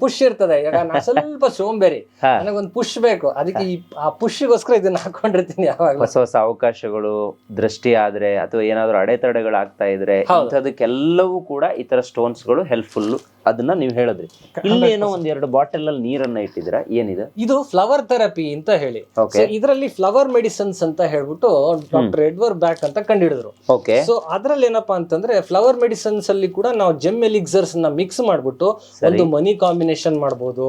ಪುಷ್ ಇರ್ತದೆ. ಈಗ ನಾ ಸ್ವಲ್ಪ ಸೋಂಬೇರಿ, ನನಗೊಂದು ಪುಷ್ ಬೇಕು, ಅದಕ್ಕೆ ಆ ಪುಷ್ಗೋಸ್ಕರ ಇದನ್ನ ಹಾಕೊಂಡಿರ್ತೀನಿ ಯಾವಾಗ. ಹೊಸ ಹೊಸ ಅವಕಾಶಗಳು ದೃಷ್ಟಿ ಆದ್ರೆ ಅಥವಾ ಏನಾದ್ರು ಅಡೆತಡೆಗಳು ಆಗ್ತಾ ಇದ್ರೆ ಇಂಥದಕ್ಕೆಲ್ಲವೂ ಕೂಡ ಈ ತರ ಸ್ಟೋನ್ಸ್ ಗಳು ಹೆಲ್ಪ್ಫುಲ್. ಅದನ್ನ ನೀವು ಹೇಳಿದ್ರಿ. ಇಲ್ಲಿ ಏನೋ ಒಂದ್ 2 ಬಾಟಲ್ ಅಲ್ಲಿ ನೀರನ್ನ ಇಟ್ಟಿದ್ದೀರಾ, ಏನಿದೆ? ಇದು ಫ್ಲವರ್ ಥೆರಪಿ ಅಂತ ಹೇಳಿ. ಇದರಲ್ಲಿ ಫ್ಲವರ್ ಮೆಡಿಸಿನ್ಸ್ ಅಂತ ಹೇಳ್ಬಿಟ್ಟು ಡಾಕ್ಟರ್ ಎಡ್ವರ್ಡ್ ಬ್ಯಾಕ್ ಅಂತ ಕಂಡುಹಿಡಿದ್ರು. ಸೊ ಅದ್ರಲ್ಲಿ ಏನಪ್ಪಾ ಅಂತಂದ್ರೆ, ಫ್ಲವರ್ ಮೆಡಿಸಿನ್ಸ್ ಅಲ್ಲಿ ಕೂಡ ನಾವು ಜೆಮ್ ಎಲಿಕ್ಸರ್ಸ್ ನ ಮಿಕ್ಸ್ ಮಾಡ್ಬಿಟ್ಟು ಒಂದು ಮನಿ ಕಾಂಬಿನೇಷನ್ ಮಾಡಬಹುದು.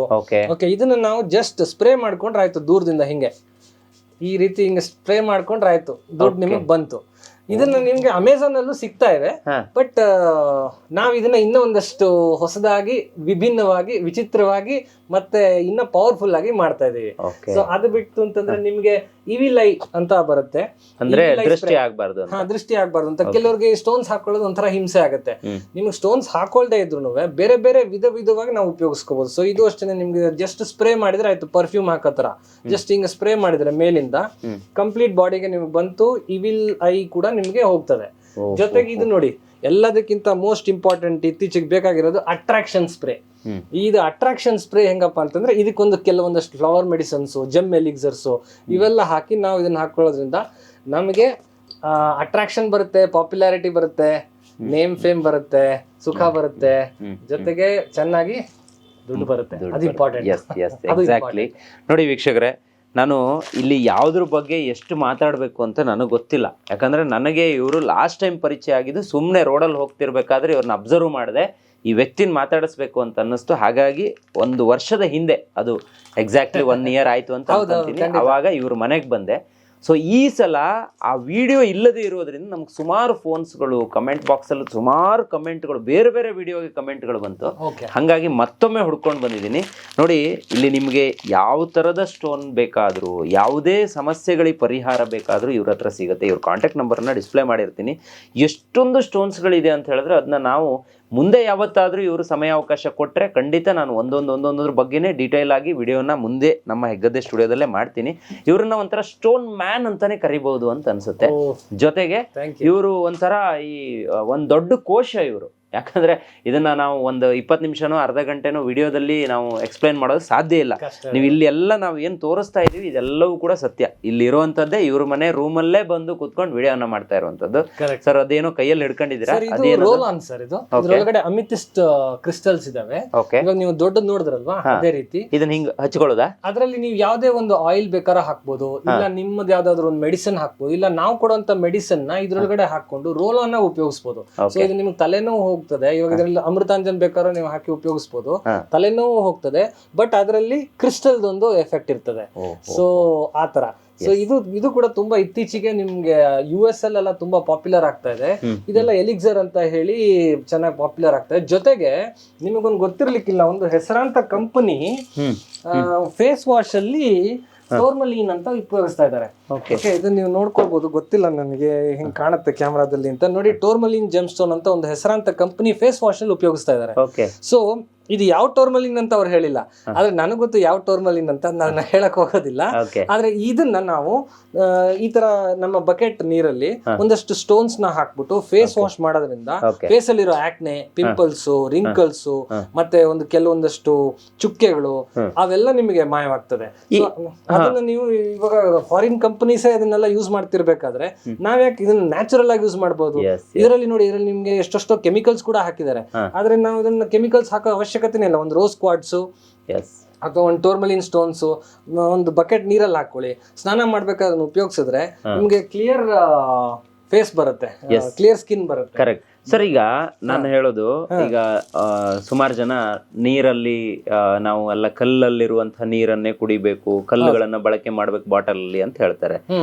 ಇದನ್ನ ನಾವು ಜಸ್ಟ್ ಸ್ಪ್ರೇ ಮಾಡ್ಕೊಂಡ್ರೆ ಆಯ್ತು, ದೂರದಿಂದ ಹಿಂಗೆ ಈ ರೀತಿ ಹಿಂಗೆ ಸ್ಪ್ರೇ ಮಾಡ್ಕೊಂಡ್ರೆ ಆಯ್ತು, ದುಡ್ಡು ನಿಮಗೆ ಬಂತು. ಇದನ್ನ ನಿಮ್ಗೆ ಅಮೆಝಾನ್ ಅಲ್ಲೂ ಸಿಗ್ತಾ ಇದೆ. ಬಟ್ ನಾವ್ ಇದನ್ನ ಇನ್ನೂ ಒಂದಷ್ಟು ಹೊಸದಾಗಿ, ವಿಭಿನ್ನವಾಗಿ, ವಿಚಿತ್ರವಾಗಿ, ಮತ್ತೆ ಇನ್ನ ಪವರ್ಫುಲ್ ಆಗಿ ಮಾಡ್ತಾ ಇದೀವಿ. ಸೊ ಅದು ಬಿಟ್ಟು ಅಂತಂದ್ರೆ ನಿಮ್ಗೆ ಇವಿಲ್ ಐ ಅಂತ ಬರುತ್ತೆ. ಅಂದ್ರೆ ದೃಷ್ಟಿ ಆಗ್ಬಾರ್ದು ಅಂತ ಕೆಲವರಿಗೆ ಸ್ಟೋನ್ಸ್ ಹಾಕೊಳ್ಳೋದು ಒಂಥರ ಹಿಂಸೆ ಆಗುತ್ತೆ. ನಿಮ್ಗೆ ಸ್ಟೋನ್ಸ್ ಹಾಕೊಳ್ದೇ ಇದ್ರು ಬೇರೆ ಬೇರೆ ವಿಧವಾಗಿ ನಾವು ಉಪಯೋಗಿಸ್ಕೋಬಹುದು. ಸೊ ಇದು ಅಷ್ಟೇ, ನಿಮ್ಗೆ ಜಸ್ಟ್ ಸ್ಪ್ರೇ ಮಾಡಿದ್ರೆ ಆಯ್ತು, ಪರ್ಫ್ಯೂಮ್ ಹಾಕತ್ರ ಜಸ್ಟ್ ಹಿಂಗ ಸ್ಪ್ರೇ ಮಾಡಿದ್ರೆ ಮೇಲಿಂದ ಕಂಪ್ಲೀಟ್ ಬಾಡಿಗೆ ನಿಮ್ಗೆ ಬಂತು. ಇವಿಲ್ ಐ ಕೂಡ ನಿಮ್ಗೆ ಹೋಗ್ತದೆ. ಜೊತೆಗೆ ಇದು ನೋಡಿ, ಎಲ್ಲದಕ್ಕಿಂತ ಮೋಸ್ಟ್ ಇಂಪಾರ್ಟೆಂಟ್ ಇತ್ತೀಚೆಗೆ ಬೇಕಾಗಿರೋದು ಅಟ್ರಾಕ್ಷನ್ ಸ್ಪ್ರೇ. ಇದು ಅಟ್ರಾಕ್ಷನ್ ಸ್ಪ್ರೇ ಹೆಂಗಪ್ಪ ಅಂತಂದ್ರೆ, ಇದಕ್ಕೊಂದು ಕೆಲವೊಂದಷ್ಟು ಫ್ಲವರ್ ಮೆಡಿಸನ್ಸ್, ಜೆಮ್ ಎಲಿಕ್ಸರ್ಸ್ ಇವೆಲ್ಲ ಹಾಕಿ ನಾವು ಇದನ್ನ ಹಾಕೊಳ್ಳೋದ್ರಿಂದ ನಮಗೆ ಅಟ್ರಾಕ್ಷನ್ ಬರುತ್ತೆ, ಪಾಪ್ಯುಲಾರಿಟಿ ಬರುತ್ತೆ, ನೇಮ್ ಫೇಮ್ ಬರುತ್ತೆ, ಸುಖ ಬರುತ್ತೆ, ಜೊತೆಗೆ ಚೆನ್ನಾಗಿ ದುಡ್ಡು ಬರುತ್ತೆ. ಅದು ಇಂಪಾರ್ಟೆಂಟ್. ಎಕ್ಸಾಕ್ಟ್ಲಿ. ನೋಡಿ ವೀಕ್ಷಕರೇ, ನಾನು ಇಲ್ಲಿ ಯಾವುದ್ರ ಬಗ್ಗೆ ಎಷ್ಟು ಮಾತಾಡಬೇಕು ಅಂತ ನನಗೆ ಗೊತ್ತಿಲ್ಲ. ಯಾಕಂದರೆ ನನಗೆ ಇವರು ಲಾಸ್ಟ್ ಟೈಮ್ ಪರಿಚಯ ಆಗಿದ್ದು ಸುಮ್ಮನೆ ರೋಡಲ್ಲಿ ಹೋಗ್ತಿರ್ಬೇಕಾದ್ರೆ ಇವ್ರನ್ನ ಅಬ್ಸರ್ವ್ ಮಾಡಿದೆ, ಈ ವ್ಯಕ್ತಿನ ಮಾತಾಡಿಸ್ಬೇಕು ಅಂತ ಅನ್ನಿಸ್ತು. ಹಾಗಾಗಿ 1 ವರ್ಷದ ಹಿಂದೆ, ಅದು ಎಕ್ಸಾಕ್ಟ್ಲಿ 1 ಇಯರ್ ಆಯಿತು ಅಂತ ಅನ್ಕೊಂತೀನಿ, ಅವಾಗ ಇವ್ರ ಮನೆಗೆ ಬಂದೆ. ಸೊ ಈ ಸಲ ಆ ವಿಡಿಯೋ ಇಲ್ಲದೆ ಇರೋದ್ರಿಂದ ನಮ್ಗೆ ಸುಮಾರು ಫೋನ್ಸ್ಗಳು, ಕಮೆಂಟ್ ಬಾಕ್ಸಲ್ಲಿ ಸುಮಾರು ಕಮೆಂಟ್ಗಳು, ಬೇರೆ ಬೇರೆ ವಿಡಿಯೋಗೆ ಕಮೆಂಟ್ಗಳು ಬಂತು. ಹಾಗಾಗಿ ಮತ್ತೊಮ್ಮೆ ಹುಡ್ಕೊಂಡು ಬಂದಿದ್ದೀನಿ. ನೋಡಿ, ಇಲ್ಲಿ ನಿಮಗೆ ಯಾವ ಥರದ ಸ್ಟೋನ್ ಬೇಕಾದರೂ, ಯಾವುದೇ ಸಮಸ್ಯೆಗಳಿಗೆ ಪರಿಹಾರ ಬೇಕಾದರೂ ಇವ್ರ ಹತ್ರ ಸಿಗುತ್ತೆ. ಇವ್ರ ಕಾಂಟ್ಯಾಕ್ಟ್ ನಂಬರನ್ನ ಡಿಸ್ಪ್ಲೇ ಮಾಡಿರ್ತೀನಿ. ಎಷ್ಟೊಂದು ಸ್ಟೋನ್ಸ್ಗಳಿದೆ ಅಂತ ಹೇಳಿದ್ರೆ ಅದನ್ನ ನಾವು ಮುಂದೆ ಯಾವತ್ತಾದರೂ ಇವರು ಸಮಯಾವಕಾಶ ಕೊಟ್ಟರೆ ಖಂಡಿತ ನಾನು ಒಂದೊಂದ್ರ ಬಗ್ಗೆನೇ ಡೀಟೇಲ್ ಆಗಿ ವಿಡಿಯೋನ ಮುಂದೆ ನಮ್ಮ ಹೆಗ್ಗದ್ದೆ ಸ್ಟುಡಿಯೋದಲ್ಲೇ ಮಾಡ್ತೀನಿ. ಇವ್ರನ್ನ ಒಂಥರ ಸ್ಟೋನ್ ಮ್ಯಾನ್ ಅಂತಾನೆ ಕರಿಬಹುದು ಅಂತ ಅನ್ಸುತ್ತೆ. ಜೊತೆಗೆ ಇವರು ಒಂಥರ ಒಂದು ದೊಡ್ಡ ಕೋಶ ಇವರು. ಯಾಕಂದ್ರೆ ಇದನ್ನ ನಾವು ಒಂದು 20 ನಿಮಿಷನೋ ಅರ್ಧ ಗಂಟೆನೋ ವಿಡಿಯೋದಲ್ಲಿ ನಾವು ಎಕ್ಸ್ಪ್ಲೈನ್ ಮಾಡೋದು ಸಾಧ್ಯ ಇಲ್ಲ. ನೀವು ಇಲ್ಲಿ ಎಲ್ಲ ನಾವು ಏನು ತೋರಿಸ್ತಾ ಇದೀವಿ ಇದೆಲ್ಲವೂ ಕೂಡ ಸತ್ಯ. ಇಲ್ಲಿ ಇರುವಂತದ್ದೇ, ಇವ್ರ ಮನೆ ರೂಮಲ್ಲೇ ಬಂದು ಕುತ್ಕೊಂಡು ವಿಡಿಯೋನ ಮಾಡ್ತಾ ಇರುವಂತದ್ದು. ಸರ್ ಅದೇನೋ ಕೈಯಲ್ಲಿ ಹಿಡ್ಕೊಂಡಿದ್ದೀರಾ? ಒಳಗಡೆ ಅಮಿತಿಸ್ಟ್ ಕ್ರಿಸ್ಟಲ್ಸ್ ಇದಾವೆ. ಇವಾಗ ನೀವು ದೊಡ್ಡದು ನೋಡಿದ್ರಲ್ವಾ, ಅದೇ ರೀತಿ ಇದನ್ನ ಹಿಂಗ್ ಹಚ್ಕೊಳ್ಳೋದಾ? ಅದ್ರಲ್ಲಿ ನೀವು ಯಾವ್ದೇ ಒಂದು ಆಯಿಲ್ ಬೇಕಾದ್ರೆ ಹಾಕ್ಬೋದು, ಇಲ್ಲ ನಿಮ್ಮದು ಯಾವ್ದಾದ್ರು ಒಂದು ಮೆಡಿಸಿನ್ ಹಾಕ್ಬೋದು, ಇಲ್ಲ ನಾವು ಕೊಡುವಂತ ಮೆಡಿಸಿನ್ ನ ಇದ್ರೊಳಗಡೆ ಹಾಕೊಂಡು ರೋಲ್ ಅನ್ನ ಉಪಯೋಗಿಸಬಹುದು. ಸೊ ಇದು ನಿಮ್ಗೆ ತಲೆನೋವು ಹೋಗ್ತದೆ. ಇವಾಗ ಇದರಲ್ಲಿ ಅಮೃತಾಂಜನ್ ಬೇಕಾದ್ರೂ ನೀವು ಹಾಕಿ ಉಪಯೋಗಿಸಬಹುದು, ತಲೆನೋವು ಹೋಗ್ತದೆ. ಬಟ್ ಅದರಲ್ಲಿ ಕ್ರಿಸ್ಟಲ್ ಒಂದು ಎಫೆಕ್ಟ್ ಇರ್ತದೆ. ಸೊ ಆತರ. ಸೊ ಇದು ಕೂಡ ತುಂಬಾ ಇತ್ತೀಚೆಗೆ ನಿಮ್ಗೆ US ಅಲ್ಲೆಲ್ಲ ತುಂಬಾ ಪಾಪ್ಯುಲರ್ ಆಗ್ತಾ ಇದೆ. ಇದೆಲ್ಲ ಎಲಿಕ್ಸರ್ ಅಂತ ಹೇಳಿ ಚೆನ್ನಾಗಿ ಪಾಪ್ಯುಲರ್ ಆಗ್ತಾ ಇದೆ. ಜೊತೆಗೆ ನಿಮಗೊಂದು ಗೊತ್ತಿರ್ಲಿಕ್ಕಿಲ್ಲ, ಒಂದು ಹೆಸರಾಂತ ಕಂಪನಿ ಫೇಸ್ ವಾಶ್ ಅಲ್ಲಿ ಟೋರ್ಮಲೀನ್ ಅಂತ ಉಪಯೋಗಿಸ್ತಾ ಇದ್ದಾರೆ. ಇದನ್ನ ನೀವು ನೋಡ್ಕೊಳ್ಬಹುದು, ಗೊತ್ತಿಲ್ಲ ನನಗೆ, ಹಿಂಗ್ ಕಾಣುತ್ತೆ ಕ್ಯಾಮ್ರಾದಲ್ಲಿ ಅಂತ ನೋಡಿ. ಟೋರ್ಮಲೀನ್ ಜೆಮ್ಸ್ಟೋನ್ ಅಂತ ಒಂದು ಹೆಸರಾಂತ ಕಂಪನಿ ಫೇಸ್ ವಾಶ್ ಅಲ್ಲಿ ಉಪಯೋಗಿಸ್ತಾ ಇದ್ದಾರೆ. ಸೊ ಇದು ಯಾವ ಟೋರ್ಮಲಿನ್ ಅಂತ ಅವ್ರು ಹೇಳಿಲ್ಲ, ಆದ್ರೆ ನನಗೆ ಗೊತ್ತು ಯಾವ ಟೋರ್ಮಲಿನ್ ಅಂತ, ನಾನು ಹೇಳಕ್ ಹೋಗೋದಿಲ್ಲ. ಆದ್ರೆ ಇದನ್ನ ನಾವು ಈ ತರ ನಮ್ಮ ಬಕೆಟ್ ನೀರಲ್ಲಿ ಒಂದಷ್ಟು ಸ್ಟೋನ್ಸ್ ನ ಹಾಕ್ಬಿಟ್ಟು ಫೇಸ್ ವಾಶ್ ಮಾಡೋದ್ರಿಂದ ಫೇಸ್ ಅಲ್ಲಿರೋ ಆಕ್ನೆ, ಪಿಂಪಲ್ಸ್, ರಿಂಕಲ್ಸ್, ಮತ್ತೆ ಕೆಲವೊಂದಷ್ಟು ಚುಕ್ಕೆಗಳು ಅವೆಲ್ಲ ನಿಮಗೆ ಮಾಯವಾಗ್ತದೆ. ಅದನ್ನ ನೀವು ಇವಾಗ ಫಾರಿನ್ ಕಂಪನೀಸೇ ಅದನ್ನೆಲ್ಲ ಯೂಸ್ ಮಾಡ್ತಿರ್ಬೇಕಾದ್ರೆ ನಾವ್ಯಾಕೆ ಇದನ್ನ ನ್ಯಾಚುರಲ್ ಆಗಿ ಯೂಸ್ ಮಾಡಬಹುದು. ಇದರಲ್ಲಿ ನೋಡಿ, ಇದರಲ್ಲಿ ನಿಮ್ಗೆ ಎಷ್ಟೆಷ್ಟೋ ಕೆಮಿಕಲ್ಸ್ ಕೂಡ ಹಾಕಿದ್ದಾರೆ. ಆದ್ರೆ ನಾವು ಇದನ್ನ ಕೆಮಿಕಲ್ಸ್ ಹಾಕೋ ಅವಶ್ಯಕತೆನೇ ಇಲ್ಲ. ಒಂದು ರೋಸ್ ಕ್ವಾರ್ಟ್ಸು ಅಥವಾ ಒಂದು ಟೋರ್ಮಲಿನ್ ಸ್ಟೋನ್ಸ್ ಒಂದು ಬಕೆಟ್ ನೀರಲ್ಲಿ ಹಾಕೊಳ್ಳಿ, ಸ್ನಾನ ಮಾಡ್ಬೇಕಾದ್ರೆ ಉಪಯೋಗಿಸಿದ್ರೆ ನಿಮ್ಗೆ ಕ್ಲಿಯರ್ ಫೇಸ್ ಬರುತ್ತೆ, ಕ್ಲಿಯರ್ ಸ್ಕಿನ್ ಬರುತ್ತೆ. Correct sir. ಈಗ ನಾನು ಹೇಳೋದು, ಈಗ ಸುಮಾರು ಜನ ನೀರಲ್ಲಿ ನಾವು ಎಲ್ಲ ಕಲ್ಲಲ್ಲಿರುವಂತಹ ನೀರನ್ನೇ ಕುಡಿಬೇಕು, ಕಲ್ಲುಗಳನ್ನ ಬಳಕೆ ಮಾಡ್ಬೇಕು ಬಾಟಲ್ ಅಲ್ಲಿ ಅಂತ ಹೇಳ್ತಾರೆ.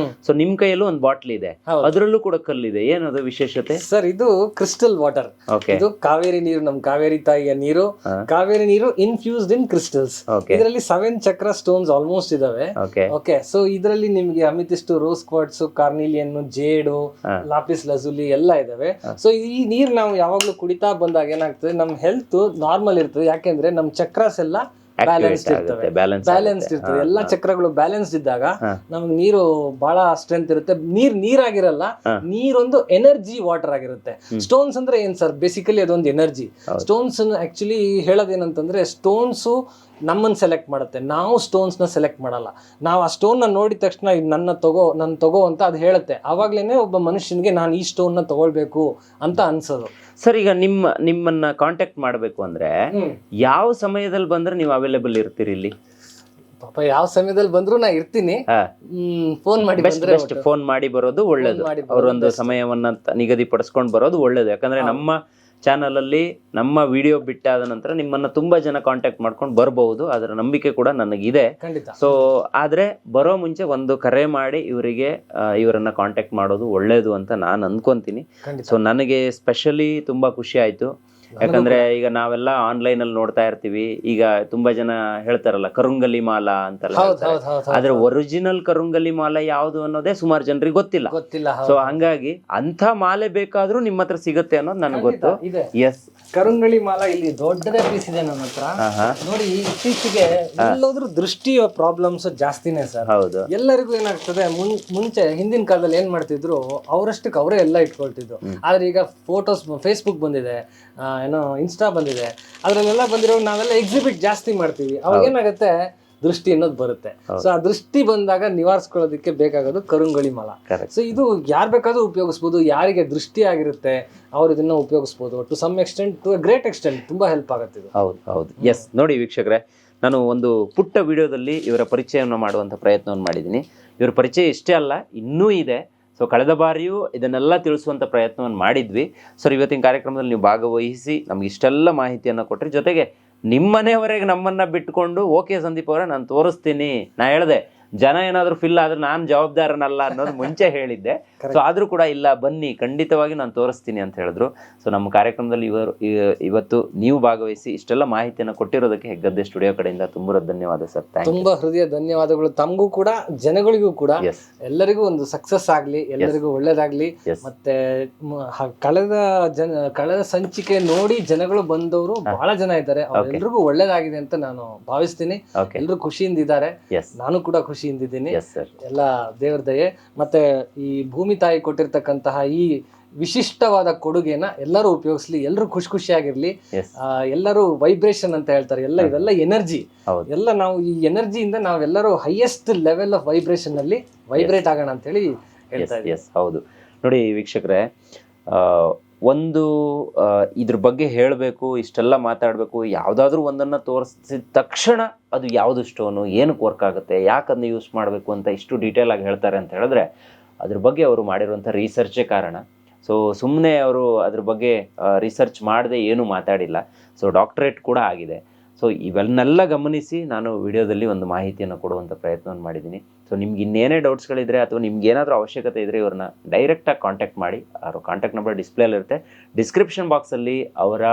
ಸೊ ನಿಮ್ ಕೈಯಲ್ಲೂ ಒಂದು ಬಾಟ್ಲ್ ಇದೆ, ಅದರಲ್ಲೂ ಕೂಡ ಕಲ್ಲಿದೆ. ಏನದು ವಿಶೇಷತೆ ಸರ್? ಇದು ಕ್ರಿಸ್ಟಲ್ ವಾಟರ್. ಇದು ಕಾವೇರಿ ನೀರು, ನಮ್ ಕಾವೇರಿ ತಾಯಿಯ ನೀರು. ಕಾವೇರಿ ನೀರು ಇನ್ಫ್ಯೂಸ್ಡ್ ಇನ್ ಕ್ರಿಸ್ಟಲ್ಸ್. ಇದರಲ್ಲಿ 7 ಚಕ್ರ ಸ್ಟೋನ್ಸ್ ಆಲ್ಮೋಸ್ಟ್ ಇದಾವೆ. ಓಕೆ, ಸೊ ಇದರಲ್ಲಿ ನಿಮ್ಗೆ ಅಮಿತಿಸ್ಟ್, ರೋಸ್ ಕ್ವಾರ್ಟ್ಸ್, ಕಾರ್ನಿಲಿಯನ್, ಜೇಡು, ಲಾಪಿಸ್ ಲಜುಲಿ ಎಲ್ಲ ಇದಾವೆ. ಸೊ ಈ ನೀರ್ ನಾವು ಯಾವಾಗ್ಲೂ ಕುಡಿತಾ ಬಂದಾಗ ಏನಾಗ್ತದೆ, ನಮ್ ಹೆಲ್ತ್ ನಾರ್ಮಲ್ ಇರ್ತದೆ. ಯಾಕೆಂದ್ರೆ ನಮ್ ಚಕ್ರಾಸ್ ಎಲ್ಲ ಬ್ಯಾಲೆನ್ಸ್ಡ್ ಇರ್ತದೆ. ಎಲ್ಲಾ ಚಕ್ರಗಳು ಬ್ಯಾಲೆನ್ಸ್ಡ್ ಇದ್ದಾಗ ನಮ್ಗೆ ನೀರು ಬಹಳ ಸ್ಟ್ರೆಂತ್ ಇರುತ್ತೆ. ನೀರಾಗಿರಲ್ಲ, ನೀರೊಂದು ಎನರ್ಜಿ ವಾಟರ್ ಆಗಿರುತ್ತೆ. ಸ್ಟೋನ್ಸ್ ಅಂದ್ರೆ ಏನ್ ಸರ್? ಬೇಸಿಕಲಿ ಅದೊಂದು ಎನರ್ಜಿ. ಸ್ಟೋನ್ಸ್ ಆಕ್ಚುಲಿ ಹೇಳೋದೇನಂತಂದ್ರೆ, ಸ್ಟೋನ್ಸ್ ನಮ್ಮನ್ನ ಸೆಲೆಕ್ಟ್ ಮಾಡುತ್ತೆ, ನಾವು ಸ್ಟೋನ್ಸ್ ನ ಸೆಲೆಕ್ಟ್ ಮಾಡಲ್ಲ. ನಾವು ಆ ಸ್ಟೋನ್ ನ ನೋಡಿದ ತಕ್ಷಣ ಇದು ನನ್ನ ತಗೋ ಅಂತ ಅದು ಹೇಳುತ್ತೆ. ಅವಾಗ್ಲೇನೆ ಒಬ್ಬ ಮನುಷ್ಯನಿಗೆ ನಾನು ಈ ಸ್ಟೋನ್ ನ ತಗೊಳ್ಬೇಕು ಅಂತ ಅನ್ಸೋದು. ಸರ್, ಈಗ ನಿಮ್ಮನ್ನ ಕಾಂಟ್ಯಾಕ್ಟ್ ಮಾಡ್ಬೇಕು ಅಂದ್ರೆ ಯಾವ ಸಮಯದಲ್ಲಿ ಬಂದ್ರೆ ನೀವು ಅವೈಲೇಬಲ್ ಇರ್ತೀರಿ ಇಲ್ಲಿ? ಪಾಪ ಯಾವ ಸಮಯದಲ್ಲಿ ಬಂದ್ರು ನಾ ಇರ್ತೀನಿ. ಫೋನ್ ಮಾಡಿ ಫೋನ್ ಮಾಡಿ ಬರೋದು ಒಳ್ಳೇದು. ಅವರೊಂದು ಸಮಯವನ್ನ ನಿಗದಿಪಡಿಸ್ಕೊಂಡು ಬರೋದು ಒಳ್ಳೇದು. ಯಾಕಂದ್ರೆ ನಮ್ಮ ಚಾನಲ್ ಅಲ್ಲಿ ನಮ್ಮ ವಿಡಿಯೋ ಬಿಟ್ಟಾದ ನಂತರ ನಿಮ್ಮನ್ನ ತುಂಬಾ ಜನ ಕಾಂಟ್ಯಾಕ್ಟ್ ಮಾಡ್ಕೊಂಡು ಬರಬಹುದು, ಅದರ ನಂಬಿಕೆ ಕೂಡ ನನಗಿದೆ. ಸೊ ಆದ್ರೆ ಬರೋ ಮುಂಚೆ ಒಂದು ಕರೆ ಮಾಡಿ ಇವರನ್ನ ಕಾಂಟ್ಯಾಕ್ಟ್ ಮಾಡೋದು ಒಳ್ಳೇದು ಅಂತ ನಾನು ಅನ್ಕೊಂತೀನಿ. ಸೊ ನನಗೆ ಸ್ಪೆಷಲಿ ತುಂಬಾ ಖುಷಿ ಆಯ್ತು. ಯಾಕಂದ್ರೆ ಈಗ ನಾವೆಲ್ಲ ಆನ್ಲೈನ್ ಅಲ್ಲಿ ನೋಡ್ತಾ ಇರ್ತೀವಿ. ಈಗ ತುಂಬಾ ಜನ ಹೇಳ್ತಾರಲ್ಲ ಕರುಂಗಲಿ ಮಾಲಾ ಅಂತೆಲ್ಲ, ಆದ್ರೆ ಒರಿಜಿನಲ್ ಕರುಂಗಲಿ ಮಾಲಾ ಯಾವ್ದು ಅನ್ನೋದೇ ಸುಮಾರು ಜನರಿಗೆ ಗೊತ್ತಿಲ್ಲ. ಸೊ ಹಂಗಾಗಿ ಅಂತ ಮಾಲೆ ಬೇಕಾದ್ರೂ ನಿಮ್ಮ ಹತ್ರ ಸಿಗುತ್ತೆ ಅನ್ನೋದು ನನಗೆ ಗೊತ್ತು. ಎಸ್, ಕರುಂಗಳಿ ಮಾಲಾ ಇಲ್ಲಿ ದೊಡ್ಡದೇ ಪೀಸ್ ಇದೆ ನಮ್ಮ ಹತ್ರ. ನೋಡಿ, ಇತ್ತೀಚೆಗೆ ಎಲ್ಲೋದ್ರೂ ದೃಷ್ಟಿಯ ಪ್ರಾಬ್ಲಮ್ಸ್ ಜಾಸ್ತಿನೇ ಸರ್. ಹೌದು. ಎಲ್ಲರಿಗೂ ಏನಾಗ್ತದೆ, ಮುಂಚೆ ಹಿಂದಿನ ಕಾಲದಲ್ಲಿ ಏನ್ ಮಾಡ್ತಿದ್ರು, ಅವರಷ್ಟಕ್ಕೆ ಅವರೇ ಎಲ್ಲ ಇಟ್ಕೊಳ್ತಿದ್ರು. ಆದ್ರೆ ಈಗ ಫೋಟೋಸ್, ಫೇಸ್ಬುಕ್ ಬಂದಿದೆ, ಏನೋ ಇನ್ಸ್ಟಾ ಬಂದಿದೆ, ಅದ್ರಲ್ಲೆಲ್ಲ ಬಂದಿರೋ ನಾವೆಲ್ಲ ಎಕ್ಸಿಬಿಟ್ ಜಾಸ್ತಿ ಮಾಡ್ತೀವಿ. ಅವಾಗ ಏನಾಗುತ್ತೆ, ದೃಷ್ಟಿ ಅನ್ನೋದು ಬರುತ್ತೆ. ಸೊ ಆ ದೃಷ್ಟಿ ಬಂದಾಗ ನಿವಾರಿಸ್ಕೊಳ್ಳೋದಕ್ಕೆ ಬೇಕಾಗೋದು ಕರುಂಗಳಿ ಮಾಲಾ. ಸೊ ಇದು ಯಾರು ಬೇಕಾದ್ರೂ ಉಪಯೋಗಿಸ್ಬೋದು. ಯಾರಿಗೆ ದೃಷ್ಟಿ ಆಗಿರುತ್ತೆ ಅವ್ರು ಇದನ್ನ ಉಪಯೋಗಿಸ್ಬೋದು. To some extent, to great extent ತುಂಬಾ ಹೆಲ್ಪ್ ಆಗುತ್ತೆ ಇದು. ಹೌದು. ಎಸ್, ನೋಡಿ ವೀಕ್ಷಕರೇ, ನಾನು ಒಂದು ಪುಟ್ಟ ವಿಡಿಯೋದಲ್ಲಿ ಇವರ ಪರಿಚಯವನ್ನು ಮಾಡುವಂಥ ಪ್ರಯತ್ನವನ್ನು ಮಾಡಿದ್ದೀನಿ. ಇವರ ಪರಿಚಯ ಇಷ್ಟೇ ಅಲ್ಲ, ಇನ್ನೂ ಇದೆ. ಸೊ ಕಳೆದ ಬಾರಿಯೂ ಇದನ್ನೆಲ್ಲ ತಿಳಿಸುವಂಥ ಪ್ರಯತ್ನವನ್ನು ಮಾಡಿದ್ವಿ. ಸರ್, ಇವತ್ತಿನ ಕಾರ್ಯಕ್ರಮದಲ್ಲಿ ನೀವು ಭಾಗವಹಿಸಿ ನಮ್ಗೆ ಇಷ್ಟೆಲ್ಲ ಮಾಹಿತಿಯನ್ನು ಕೊಟ್ಟರೆ, ಜೊತೆಗೆ ನಿಮ್ಮನೆಯವರೆಗೆ ನಮ್ಮನ್ನು ಬಿಟ್ಕೊಂಡು ಓಕೆ ಸಂದೀಪ್ ಅವರೇ ನಾನು ತೋರಿಸ್ತೀನಿ, ನಾ ಹೇಳಿದೆ ಜನ ಏನಾದರೂ ಫಿಲ್ ಆದ್ರೆ ನಾನು ಜವಾಬ್ದಾರನಲ್ಲ ಅನ್ನೋದು ಮುಂಚೆ ಹೇಳಿದ್ದೆ. ಸೊ ಆದರೂ ಕೂಡ ಇಲ್ಲ ಬನ್ನಿ ಖಂಡಿತವಾಗಿ ನಾನು ತೋರಿಸ್ತೀನಿ ಅಂತ ಹೇಳಿದ್ರು. ಸೊ ನಮ್ಮ ಕಾರ್ಯಕ್ರಮದಲ್ಲಿ ಇವತ್ತು ನೀವು ಭಾಗವಹಿಸಿ ಇಷ್ಟೆಲ್ಲ ಮಾಹಿತಿಯನ್ನು ಕೊಟ್ಟಿರೋದಕ್ಕೆ ಹೆಗ್ಗದ್ದೆ ಸ್ಟುಡಿಯೋ ಕಡೆಯಿಂದ ತುಂಬ ಧನ್ಯವಾದ ಸರ್. ತುಂಬಾ ಹೃದಯ ಧನ್ಯವಾದಗಳು ತಮಗೂ ಕೂಡ, ಜನಗಳಿಗೂ ಕೂಡ. ಎಲ್ಲರಿಗೂ ಒಂದು ಸಕ್ಸಸ್ ಆಗ್ಲಿ, ಎಲ್ಲರಿಗೂ ಒಳ್ಳೇದಾಗ್ಲಿ. ಮತ್ತೆ ಕಳೆದ ಸಂಚಿಕೆ ನೋಡಿ ಜನಗಳು ಬಂದವರು ಬಹಳ ಜನ ಇದ್ದಾರೆ, ಅವ್ರೆಲ್ರಿಗೂ ಒಳ್ಳೇದಾಗಿದೆ ಅಂತ ನಾನು ಭಾವಿಸ್ತೀನಿ. ಎಲ್ರು ಖುಷಿಯಿಂದ ಇದ್ದಾರೆ, ನಾನು ಕೂಡ ಖುಷಿಯಿಂದಿದ್ದೀನಿ. ಎಲ್ಲ ದೇವ್ರ ದಯೆ. ಮತ್ತೆ ಈ ಭೂಮಿ ತಾಯಿ ಕೊಟ್ಟಿರ್ತಕ್ಕಂತಹ ಈ ವಿಶಿಷ್ಟವಾದ ಕೊಡುಗೆನ ಎಲ್ಲರೂ ಉಪಯೋಗಿಸ್ಲಿ, ಎಲ್ಲರೂ ಖುಷಿಯಾಗಿರ್ಲಿ. ಎಲ್ಲರೂ ವೈಬ್ರೇಷನ್ ಅಂತ ಹೇಳ್ತಾರೆ, ಇವೆಲ್ಲ ಎನರ್ಜಿ. ಎಲ್ಲ ನಾವು ಈ ಎನರ್ಜಿಯಿಂದ ನಾವೆಲ್ಲರೂ ಹೈಯೆಸ್ಟ್ ಲೆವೆಲ್ ಆಫ್ ವೈಬ್ರೇಷನ್ ಅಲ್ಲಿ ವೈಬ್ರೇಟ್ ಆಗೋಣ ಅಂತ ಹೇಳಿ ಹೇಳ್ತಾ ಇದ್ದೀವಿ. ಹೌದು ನೋಡಿ ವೀಕ್ಷಕರೇ, ಒಂದು ಇದ್ರ ಬಗ್ಗೆ ಹೇಳಬೇಕು, ಇಷ್ಟೆಲ್ಲ ಮಾತಾಡಬೇಕು, ಯಾವುದಾದ್ರೂ ಒಂದನ್ನು ತೋರಿಸಿದ ತಕ್ಷಣ ಅದು ಯಾವುದು ಸ್ಟೋನು, ಏನಕ್ಕೆ ವರ್ಕ್ ಆಗುತ್ತೆ, ಯಾಕೆ ಅದನ್ನ ಯೂಸ್ ಮಾಡಬೇಕು ಅಂತ ಇಷ್ಟು ಡೀಟೇಲ್ ಆಗಿ ಹೇಳ್ತಾರೆ ಅಂತ ಹೇಳಿದ್ರೆ ಅದ್ರ ಬಗ್ಗೆ ಅವರು ಮಾಡಿರುವಂಥ ರಿಸರ್ಚೇ ಕಾರಣ. ಸೊ ಸುಮ್ಮನೆ ಅವರು ಅದ್ರ ಬಗ್ಗೆ ರಿಸರ್ಚ್ ಮಾಡದೆ ಏನೂ ಮಾತಾಡಿಲ್ಲ. ಸೊ ಡಾಕ್ಟರೇಟ್ ಕೂಡ ಆಗಿದೆ. ಸೊ ಇವೆಲ್ಲನ್ನೆಲ್ಲ ಗಮನಿಸಿ ನಾನು ವಿಡಿಯೋದಲ್ಲಿ ಒಂದು ಮಾಹಿತಿಯನ್ನು ಕೊಡುವಂಥ ಪ್ರಯತ್ನವನ್ನು ಮಾಡಿದ್ದೀನಿ. ಸೊ ನಿಮ್ಗೆ ಇನ್ನೇನೇ ಡೌಟ್ಸ್ಗಳಿದ್ರೆ ಅಥವಾ ನಿಮ್ಗೆ ಏನಾದರೂ ಅವಶ್ಯಕತೆ ಇದ್ದರೆ ಇವ್ರನ್ನ ಡೈರೆಕ್ಟಾಗಿ ಕಾಂಟ್ಯಾಕ್ಟ್ ಮಾಡಿ. ಅವ್ರ ಕಾಂಟ್ಯಾಕ್ಟ್ ನಂಬರ್ ಡಿಸ್ಪ್ಲೇಲಿರುತ್ತೆ. ಡಿಸ್ಕ್ರಿಪ್ಷನ್ ಬಾಕ್ಸಲ್ಲಿ ಅವರ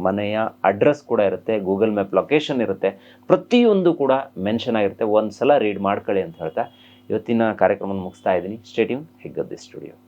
ಮನೆಯ ಅಡ್ರೆಸ್ ಕೂಡ ಇರುತ್ತೆ, ಗೂಗಲ್ ಮ್ಯಾಪ್ ಲೊಕೇಶನ್ ಇರುತ್ತೆ, ಪ್ರತಿಯೊಂದು ಕೂಡ ಮೆನ್ಷನ್ ಆಗಿರುತ್ತೆ. ಒಂದು ಸಲ ರೀಡ್ ಮಾಡ್ಕೊಳ್ಳಿ ಅಂತ ಹೇಳ್ತಾ ಇವತ್ತಿನ ಕಾರ್ಯಕ್ರಮವನ್ನು ಮುಗಿಸ್ತಾ ಇದ್ದೀನಿ. Stay tune, Heggadde studio.